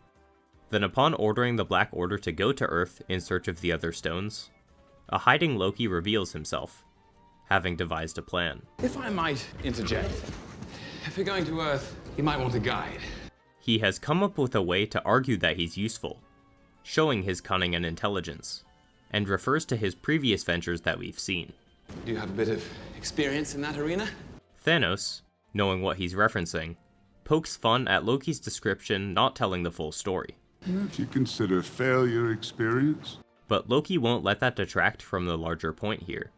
Then upon ordering the Black Order to go to Earth in search of the other stones, a hiding Loki reveals himself, having devised a plan. If I might interject, if you're going to Earth, you might want a guide. He has come up with a way to argue that he's useful, showing his cunning and intelligence, and refers to his previous ventures that we've seen. Do you have a bit of experience in that arena? Thanos, knowing what he's referencing, pokes fun at Loki's description not telling the full story. If you consider failure experience. But Loki won't let that detract from the larger point here.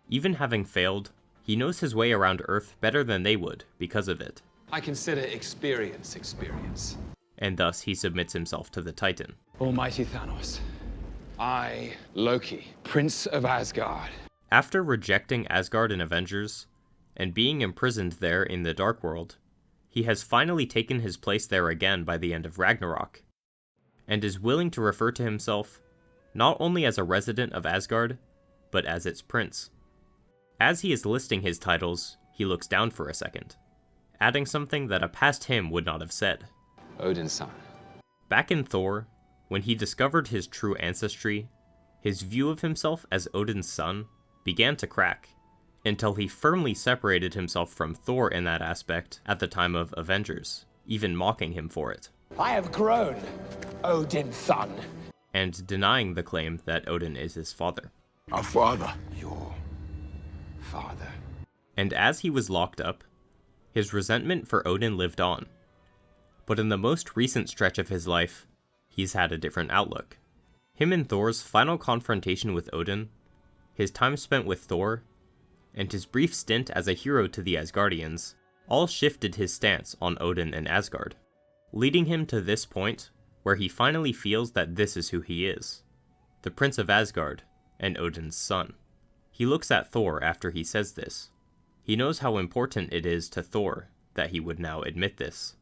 Even having failed, he knows his way around Earth better than they would because of it. I consider experience. And thus he submits himself to the Titan. Almighty Thanos, I, Loki, Prince of Asgard. After rejecting Asgard in Avengers, and being imprisoned there in the Dark World, he has finally taken his place there again by the end of Ragnarok, and is willing to refer to himself not only as a resident of Asgard, but as its prince. As he is listing his titles, he looks down for a second, adding something that a past him would not have said. Odin's son. Back in Thor, when he discovered his true ancestry, his view of himself as Odin's son began to crack, until he firmly separated himself from Thor in that aspect at the time of Avengers, even mocking him for it. I have grown, Odin's son. And denying the claim that Odin is his father. Our father. Your father. And as he was locked up, his resentment for Odin lived on. But in the most recent stretch of his life, he's had a different outlook. Him and Thor's final confrontation with Odin, his time spent with Thor, and his brief stint as a hero to the Asgardians, all shifted his stance on Odin and Asgard, leading him to this point where he finally feels that this is who he is, the Prince of Asgard and Odin's son. He looks at Thor after he says this. He knows how important it is to Thor that he would now admit this.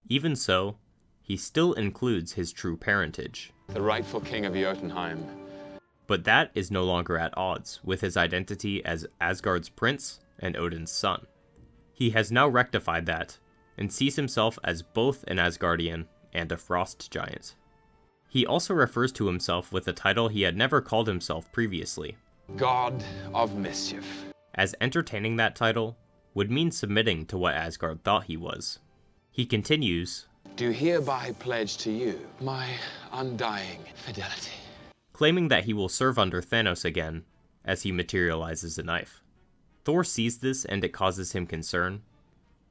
Even so, he still includes his true parentage. The rightful king of Jotunheim. But that is no longer at odds with his identity as Asgard's prince and Odin's son. He has now rectified that, and sees himself as both an Asgardian and a frost giant. He also refers to himself with a title he had never called himself previously. God of Mischief. As entertaining that title would mean submitting to what Asgard thought he was. He continues, Do hereby pledge to you my undying fidelity. Claiming that he will serve under Thanos again, as he materializes a knife. Thor sees this and it causes him concern,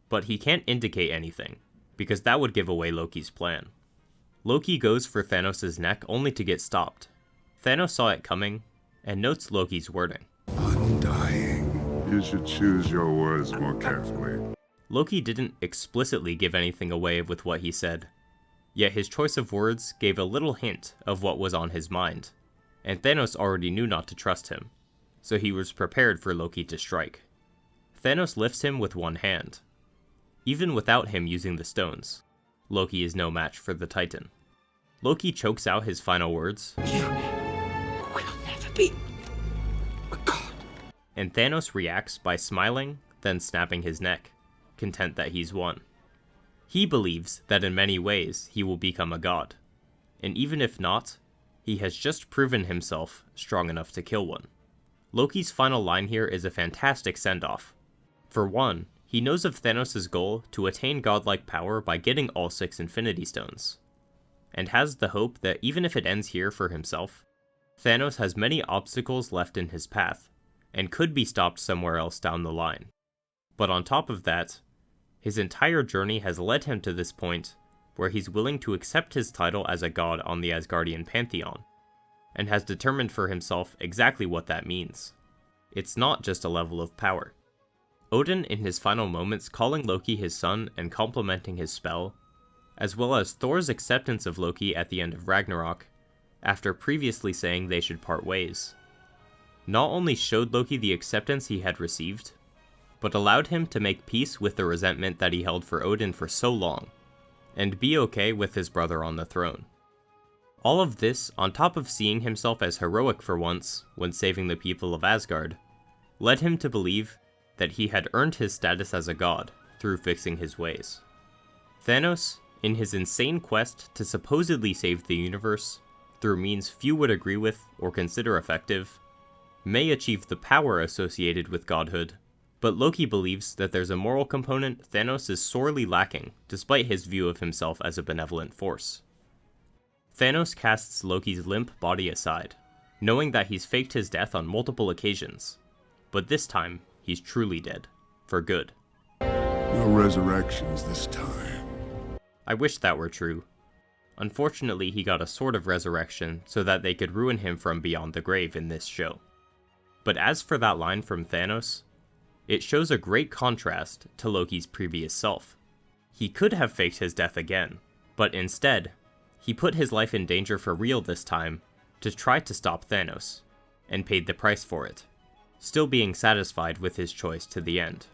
but he can't indicate anything, because that would give away Loki's plan. Loki goes for Thanos' neck only to get stopped. Thanos saw it coming, and notes Loki's wording. Undying. You should choose your words more carefully. Loki didn't explicitly give anything away with what he said, yet his choice of words gave a little hint of what was on his mind, and Thanos already knew not to trust him. so he was prepared for Loki to strike. Thanos lifts him with one hand. Even without him using the stones, Loki is no match for the Titan. Loki chokes out his final words, "You will never be a god." And Thanos reacts by smiling, then snapping his neck, content that he's won. He believes that in many ways he will become a god, and even if not, he has just proven himself strong enough to kill one. Loki's final line here is a fantastic send-off. For one, he knows of Thanos' goal to attain godlike power by getting all 6 Infinity Stones, and has the hope that even if it ends here for himself, Thanos has many obstacles left in his path, and could be stopped somewhere else down the line. But on top of that, his entire journey has led him to this point where he's willing to accept his title as a god on the Asgardian pantheon, and has determined for himself exactly what that means. It's not just a level of power. Odin in his final moments calling Loki his son and complimenting his spell, as well as Thor's acceptance of Loki at the end of Ragnarok, after previously saying they should part ways, not only showed Loki the acceptance he had received, but allowed him to make peace with the resentment that he held for Odin for so long, and be okay with his brother on the throne. All of this, on top of seeing himself as heroic for once when saving the people of Asgard, led him to believe that he had earned his status as a god through fixing his ways. Thanos, in his insane quest to supposedly save the universe through means few would agree with or consider effective, may achieve the power associated with godhood, but Loki believes that there's a moral component Thanos is sorely lacking despite his view of himself as a benevolent force. Thanos casts Loki's limp body aside, knowing that he's faked his death on multiple occasions, but this time he's truly dead, for good. No resurrections this time. I wish that were true. Unfortunately, he got a sort of resurrection so that they could ruin him from beyond the grave in this show. But as for that line from Thanos, it shows a great contrast to Loki's previous self. He could have faked his death again, but instead, he put his life in danger for real this time to try to stop Thanos, and paid the price for it, still being satisfied with his choice to the end.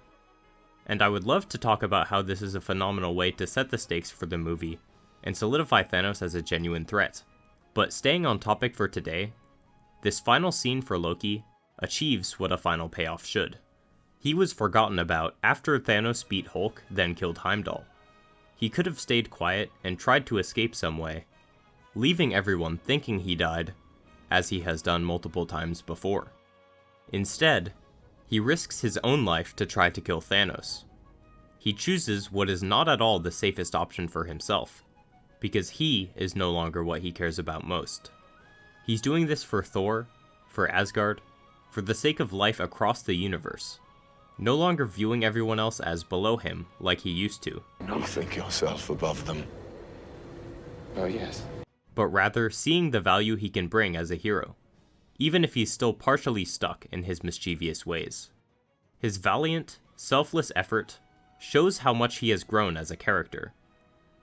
And I would love to talk about how this is a phenomenal way to set the stakes for the movie, and solidify Thanos as a genuine threat. But staying on topic for today, this final scene for Loki achieves what a final payoff should. He was forgotten about after Thanos beat Hulk, then killed Heimdall. He could have stayed quiet and tried to escape some way, leaving everyone thinking he died, as he has done multiple times before. Instead, he risks his own life to try to kill Thanos. He chooses what is not at all the safest option for himself, because he is no longer what he cares about most. He's doing this for Thor, for Asgard, for the sake of life across the universe, no longer viewing everyone else as below him like he used to. You think yourself above them? Oh, yes. But rather seeing the value he can bring as a hero, even if he's still partially stuck in his mischievous ways. His valiant, selfless effort shows how much he has grown as a character,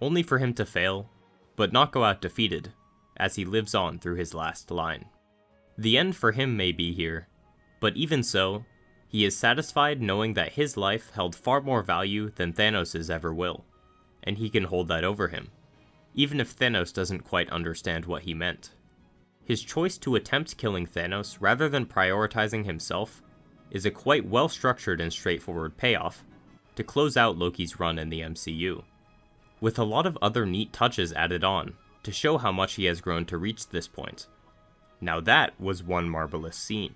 only for him to fail, but not go out defeated, as he lives on through his last line. The end for him may be here, but even so, he is satisfied knowing that his life held far more value than Thanos' ever will, and he can hold that over him, even if Thanos doesn't quite understand what he meant. His choice to attempt killing Thanos rather than prioritizing himself is a quite well-structured and straightforward payoff to close out Loki's run in the MCU, with a lot of other neat touches added on to show how much he has grown to reach this point. Now that was one marvelous scene.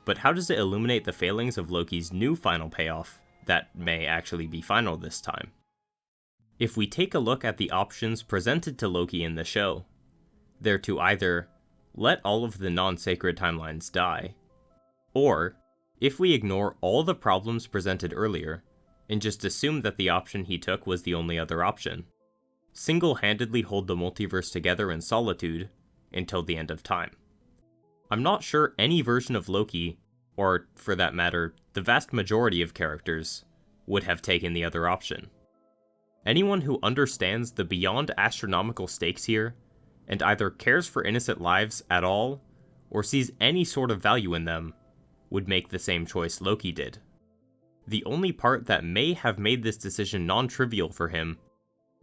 But how does it illuminate the failings of Loki's new final payoff that may actually be final this time? If we take a look at the options presented to Loki in the show, they're to either let all of the non-sacred timelines die, or, if we ignore all the problems presented earlier, and just assume that the option he took was the only other option, single-handedly hold the multiverse together in solitude until the end of time. I'm not sure any version of Loki, or for that matter, the vast majority of characters, would have taken the other option. Anyone who understands the beyond astronomical stakes here, and either cares for innocent lives at all, or sees any sort of value in them, would make the same choice Loki did. The only part that may have made this decision non-trivial for him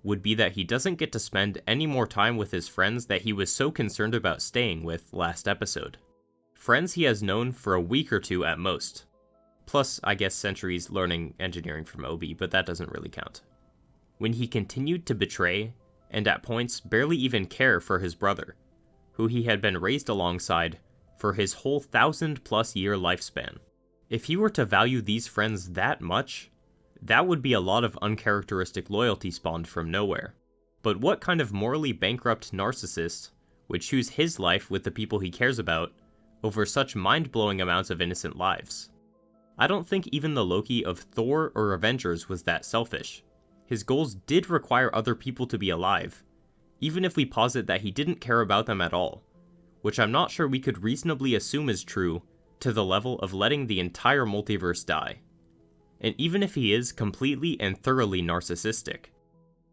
would be that he doesn't get to spend any more time with his friends that he was so concerned about staying with last episode. Friends he has known for a week or two at most. Plus, I guess Sentry's learning engineering from Obi, but that doesn't really count. When he continued to betray, and at points barely even care for his brother, who he had been raised alongside for his whole 1,000+ year lifespan. If he were to value these friends that much, that would be a lot of uncharacteristic loyalty spawned from nowhere. But what kind of morally bankrupt narcissist would choose his life with the people he cares about over such mind-blowing amounts of innocent lives? I don't think even the Loki of Thor or Avengers was that selfish. His goals did require other people to be alive, even if we posit that he didn't care about them at all, which I'm not sure we could reasonably assume is true to the level of letting the entire multiverse die. And even if he is completely and thoroughly narcissistic,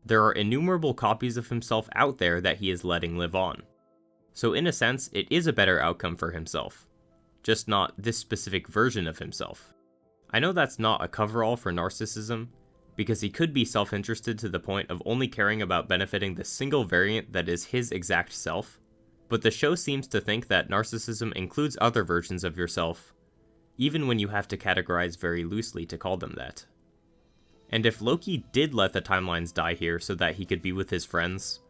there are innumerable copies of himself out there that he is letting live on. So in a sense, it is a better outcome for himself, just not this specific version of himself. I know that's not a coverall for narcissism, because he could be self-interested to the point of only caring about benefiting the single variant that is his exact self, but the show seems to think that narcissism includes other versions of yourself, even when you have to categorize very loosely to call them that. And if Loki did let the timelines die here so that he could be with his friends,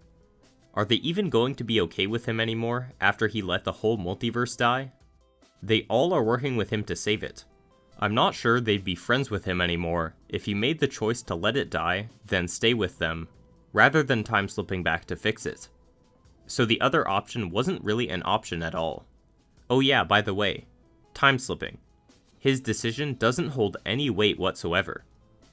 are they even going to be okay with him anymore after he let the whole multiverse die? They all are working with him to save it. I'm not sure they'd be friends with him anymore if he made the choice to let it die, then stay with them, rather than time slipping back to fix it. So the other option wasn't really an option at all. Oh yeah, by the way, time slipping. His decision doesn't hold any weight whatsoever,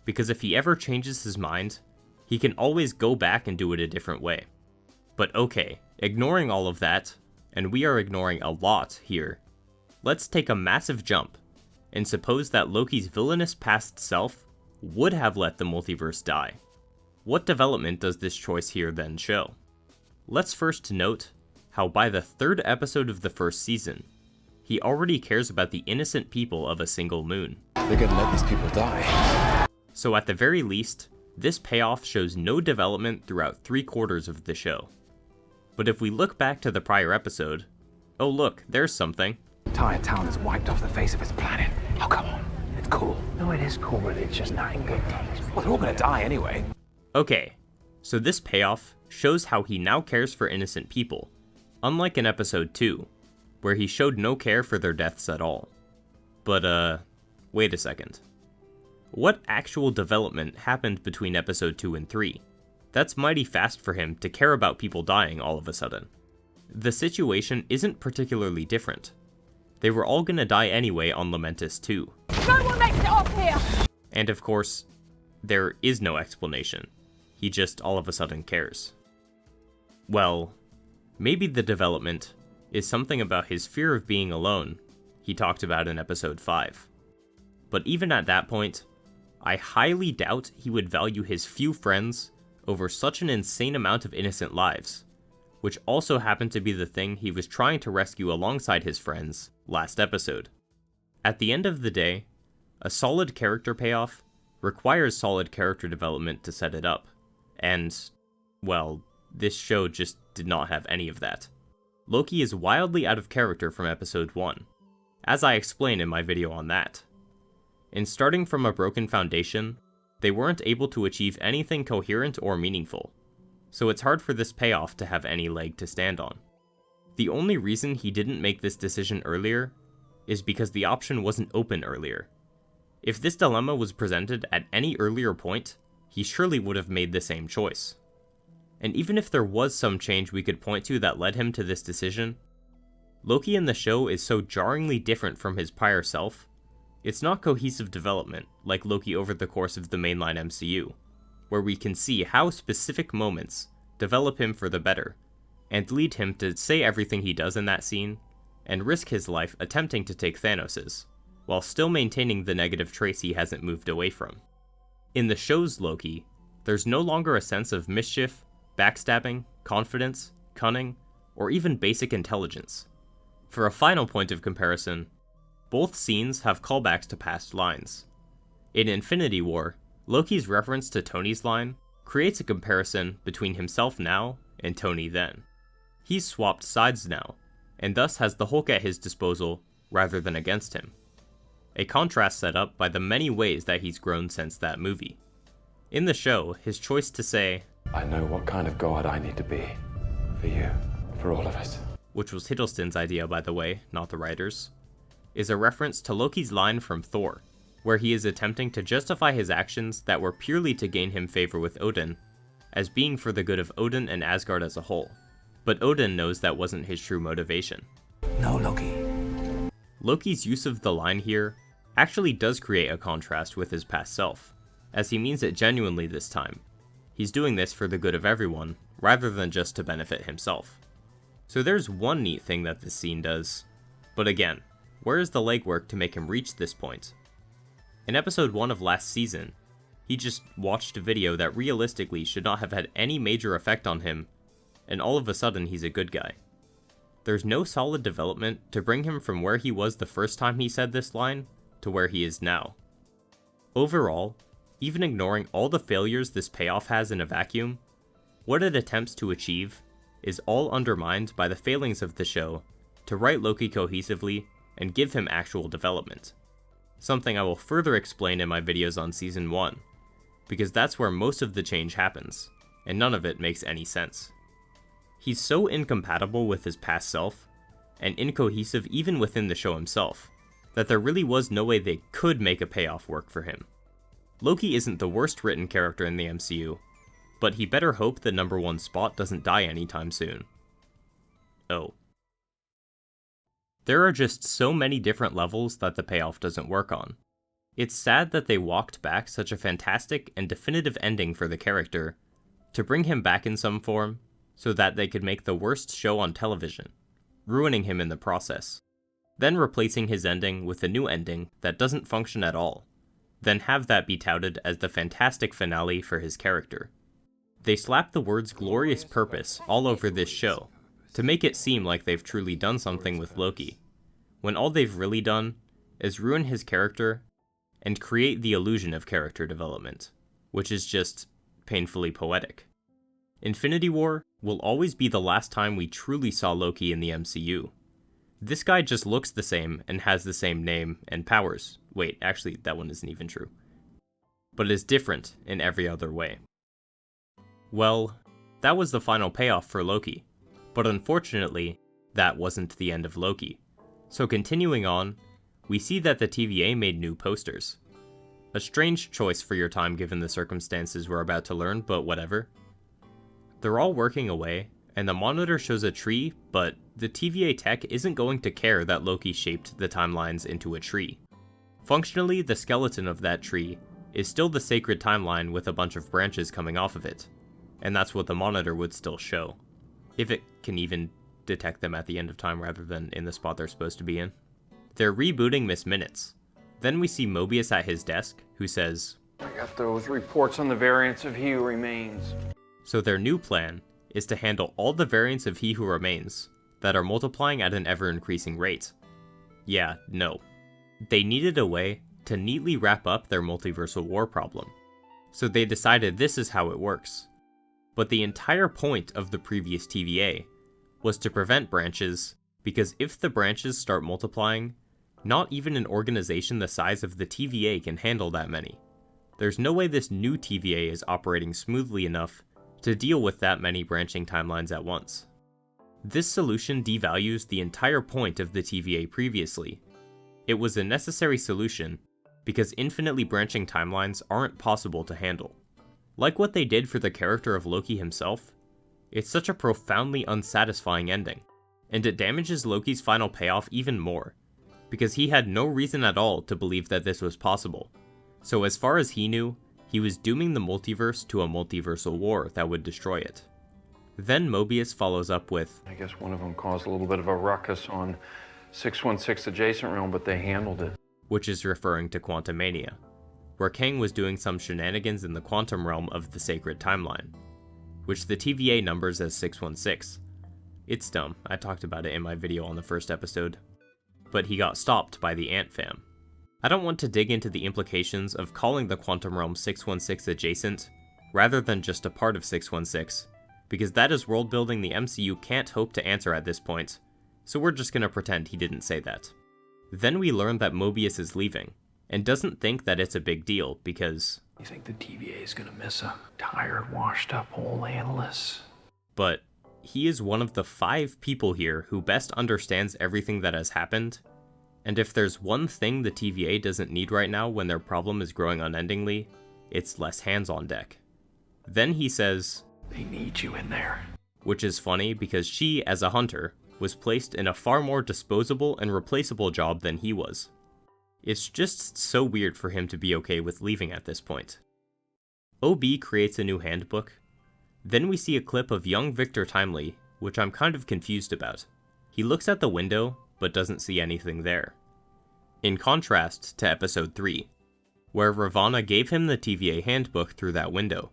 because if he ever changes his mind, he can always go back and do it a different way. But okay, ignoring all of that, and we are ignoring a lot here, let's take a massive jump and suppose that Loki's villainous past self would have let the multiverse die. What development does this choice here then show? Let's first note how by the 3rd episode of the 1st season, he already cares about the innocent people of a single moon. They're gonna let these people die. So at the very least, this payoff shows no development throughout 3/4 of the show. But if we look back to the prior episode, oh look, there's something. The entire town is wiped off the face of its planet. Oh, come on. It's cool. No, it is cool, but it's just not in good taste. Well, they're all gonna die anyway. Okay, so this payoff shows how he now cares for innocent people, unlike in episode 2, where he showed no care for their deaths at all. But wait a second. What actual development happened between episode 2 and 3? That's mighty fast for him to care about people dying all of a sudden. The situation isn't particularly different. They were all gonna die anyway on Lamentis 2. No one makes it off here! And of course, there is no explanation. He just all of a sudden cares. Well, maybe the development is something about his fear of being alone he talked about in episode 5. But even at that point, I highly doubt he would value his few friends over such an insane amount of innocent lives, which also happened to be the thing he was trying to rescue alongside his friends last episode. At the end of the day, a solid character payoff requires solid character development to set it up, and, well, this show just did not have any of that. Loki is wildly out of character from episode 1, as I explained in my video on that. In starting from a broken foundation, they weren't able to achieve anything coherent or meaningful, so it's hard for this payoff to have any leg to stand on. The only reason he didn't make this decision earlier is because the option wasn't open earlier. If this dilemma was presented at any earlier point, he surely would have made the same choice. And even if there was some change we could point to that led him to this decision, Loki in the show is so jarringly different from his prior self, it's not cohesive development like Loki over the course of the mainline MCU, where we can see how specific moments develop him for the better, and lead him to say everything he does in that scene, and risk his life attempting to take Thanos's, while still maintaining the negative traits he hasn't moved away from. In the show's Loki, there's no longer a sense of mischief, backstabbing, confidence, cunning, or even basic intelligence. For a final point of comparison, Both scenes have callbacks to past lines. In Infinity War, Loki's reference to Tony's line creates a comparison between himself now and Tony then. He's swapped sides now, and thus has the Hulk at his disposal rather than against him. A contrast set up by the many ways that he's grown since that movie. In the show, his choice to say, I know what kind of god I need to be. For you. For all of us. Which was Hiddleston's idea, by the way, not the writer's, is a reference to Loki's line from Thor, where he is attempting to justify his actions that were purely to gain him favor with Odin, as being for the good of Odin and Asgard as a whole. But Odin knows that wasn't his true motivation. No, Loki. Loki's use of the line here actually does create a contrast with his past self, as he means it genuinely this time. He's doing this for the good of everyone, rather than just to benefit himself. So there's one neat thing that this scene does, but again, where is the legwork to make him reach this point? In episode 1 of last season, he just watched a video that realistically should not have had any major effect on him, and all of a sudden he's a good guy. There's no solid development to bring him from where he was the first time he said this line to where he is now. Overall, even ignoring all the failures this payoff has in a vacuum, what it attempts to achieve is all undermined by the failings of the show to write Loki cohesively and give him actual development. Something I will further explain in my videos on Season 1, because that's where most of the change happens, and none of it makes any sense. He's so incompatible with his past self, and incohesive even within the show himself, that there really was no way they could make a payoff work for him. Loki isn't the worst written character in the MCU, but he better hope the #1 spot doesn't die anytime soon. Oh. There are just so many different levels that the payoff doesn't work on. It's sad that they walked back such a fantastic and definitive ending for the character to bring him back in some form so that they could make the worst show on television, ruining him in the process, then replacing his ending with a new ending that doesn't function at all, then have that be touted as the fantastic finale for his character. They slap the words glorious purpose all over this show to make it seem like they've truly done something with Loki, when all they've really done is ruin his character and create the illusion of character development, which is just painfully poetic. Infinity War will always be the last time we truly saw Loki in the MCU. This guy just looks the same and has the same name and powers. Wait, actually, that one isn't even true. But is different in every other way. Well, that was the final payoff for Loki, but unfortunately, that wasn't the end of Loki. So continuing on, we see that the TVA made new posters. A strange choice for your time given the circumstances we're about to learn, but whatever. They're all working away, and the monitor shows a tree, but the TVA tech isn't going to care that Loki shaped the timelines into a tree. Functionally, the skeleton of that tree is still the sacred timeline with a bunch of branches coming off of it, and that's what the monitor would still show, if it can even detect them at the end of time rather than in the spot they're supposed to be in. They're rebooting Miss Minutes. Then we see Mobius at his desk, who says, I got those reports on the variants of He Who Remains. So their new plan is to handle all the variants of He Who Remains that are multiplying at an ever-increasing rate. Yeah, no. They needed a way to neatly wrap up their multiversal war problem. So they decided this is how it works. But the entire point of the previous TVA was to prevent branches, because if the branches start multiplying, not even an organization the size of the TVA can handle that many. There's no way this new TVA is operating smoothly enough to deal with that many branching timelines at once. This solution devalues the entire point of the TVA previously. It was a necessary solution because infinitely branching timelines aren't possible to handle. Like what they did for the character of Loki himself, it's such a profoundly unsatisfying ending, and it damages Loki's final payoff even more, because he had no reason at all to believe that this was possible. So as far as he knew, he was dooming the multiverse to a multiversal war that would destroy it. Then Mobius follows up with, I guess one of them caused a little bit of a ruckus on 616 adjacent realm, but they handled it. Which is referring to Quantumania, where Kang was doing some shenanigans in the quantum realm of the sacred timeline, which the TVA numbers as 616. It's dumb, I talked about it in my video on the first episode. but he got stopped by the Ant Fam. I don't want to dig into the implications of calling the Quantum Realm 616 adjacent, rather than just a part of 616, because that is world building the MCU can't hope to answer at this point, so we're just gonna pretend he didn't say that. Then we learn that Mobius is leaving, and doesn't think that it's a big deal because... You think the TVA is gonna miss a tired, washed up old analyst? But he is one of the 5 people here who best understands everything that has happened, and if there's one thing the TVA doesn't need right now when their problem is growing unendingly, it's less hands on deck. Then he says, "They need you in there." Which is funny because she, as a hunter, was placed in a far more disposable and replaceable job than he was. It's just so weird for him to be okay with leaving at this point. OB creates a new handbook. Then we see a clip of young Victor Timely, which I'm kind of confused about. He looks at the window, but doesn't see anything there. In contrast to episode 3, where Ravonna gave him the TVA handbook through that window.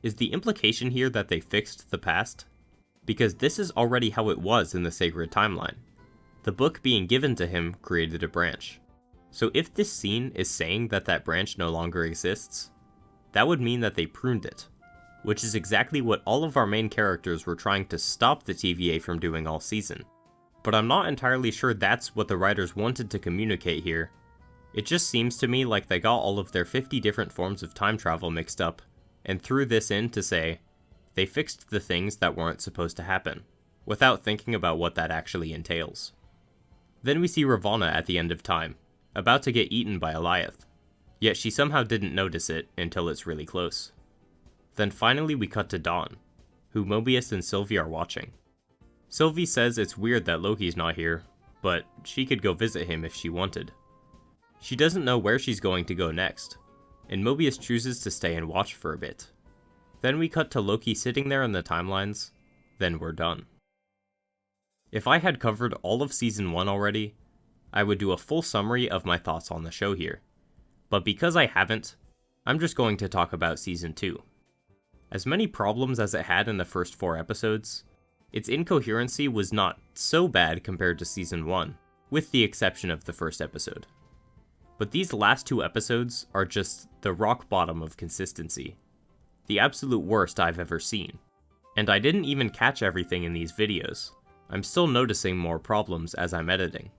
Is the implication here that they fixed the past? Because this is already how it was in the Sacred Timeline. The book being given to him created a branch. So if this scene is saying that that branch no longer exists, that would mean that they pruned it, which is exactly what all of our main characters were trying to stop the TVA from doing all season. But I'm not entirely sure that's what the writers wanted to communicate here. It just seems to me like they got all of their 50 different forms of time travel mixed up, and threw this in to say, they fixed the things that weren't supposed to happen, without thinking about what that actually entails. Then we see Ravonna at the end of time, about to get eaten by Eliath, yet she somehow didn't notice it until it's really close. Then finally we cut to Dawn, who Mobius and Sylvie are watching. Sylvie says it's weird that Loki's not here, but she could go visit him if she wanted. She doesn't know where she's going to go next, and Mobius chooses to stay and watch for a bit. Then we cut to Loki sitting there in the timelines, then we're done. If I had covered all of Season 1 already, I would do a full summary of my thoughts on the show here. But because I haven't, I'm just going to talk about Season 2. As many problems as it had in the first 4 episodes, its incoherency was not so bad compared to Season 1, with the exception of the first episode. But these last 2 episodes are just the rock bottom of consistency. The absolute worst I've ever seen. And I didn't even catch everything in these videos. I'm still noticing more problems as I'm editing.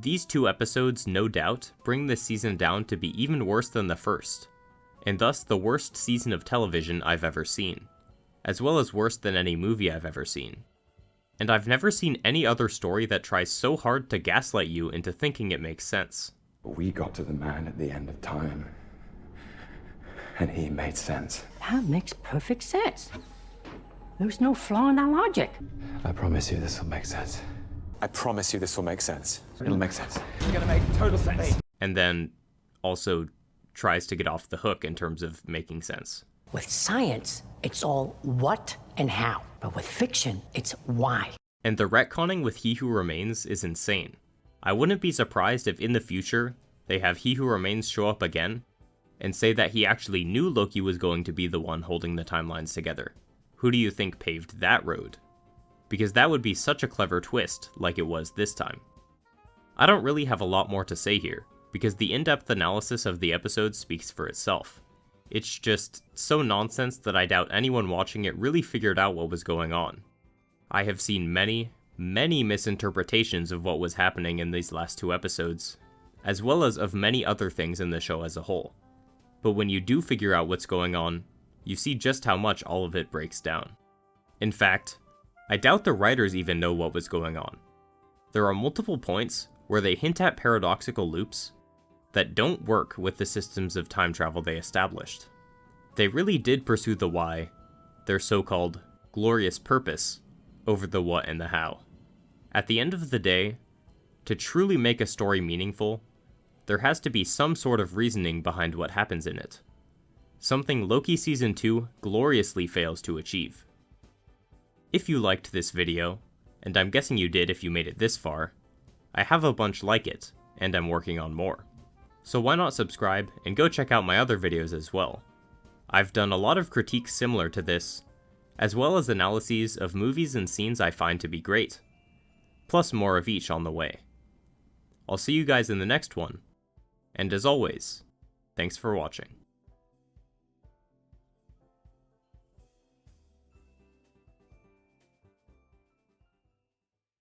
These 2 episodes, no doubt, bring this season down to be even worse than the first, and thus the worst season of television I've ever seen, as well as worse than any movie I've ever seen. And I've never seen any other story that tries so hard to gaslight you into thinking it makes sense. We got to the man at the end of time, and he made sense. That makes perfect sense. There's no flaw in that logic. I promise you this will make sense. I promise you this will make sense. It'll make sense. It's gonna make total sense. And then also tries to get off the hook in terms of making sense. With science, it's all what and how. But with fiction, it's why. And the retconning with He Who Remains is insane. I wouldn't be surprised if in the future, they have He Who Remains show up again, and say that he actually knew Loki was going to be the one holding the timelines together. Who do you think paved that road? Because that would be such a clever twist, like it was this time. I don't really have a lot more to say here, because the in-depth analysis of the episode speaks for itself. It's just so nonsense that I doubt anyone watching it really figured out what was going on. I have seen many misinterpretations of what was happening in these last 2 episodes, as well as of many other things in the show as a whole. But when you do figure out what's going on, you see just how much all of it breaks down. In fact, I doubt the writers even know what was going on. There are multiple points where they hint at paradoxical loops that don't work with the systems of time travel they established. They really did pursue the why, their so-called glorious purpose, over the what and the how. At the end of the day, to truly make a story meaningful, there has to be some sort of reasoning behind what happens in it. Something Loki Season 2 gloriously fails to achieve. If you liked this video, and I'm guessing you did if you made it this far, I have a bunch like it, and I'm working on more. So why not subscribe and go check out my other videos as well. I've done a lot of critiques similar to this, as well as analyses of movies and scenes I find to be great, plus more of each on the way. I'll see you guys in the next one, and as always, thanks for watching.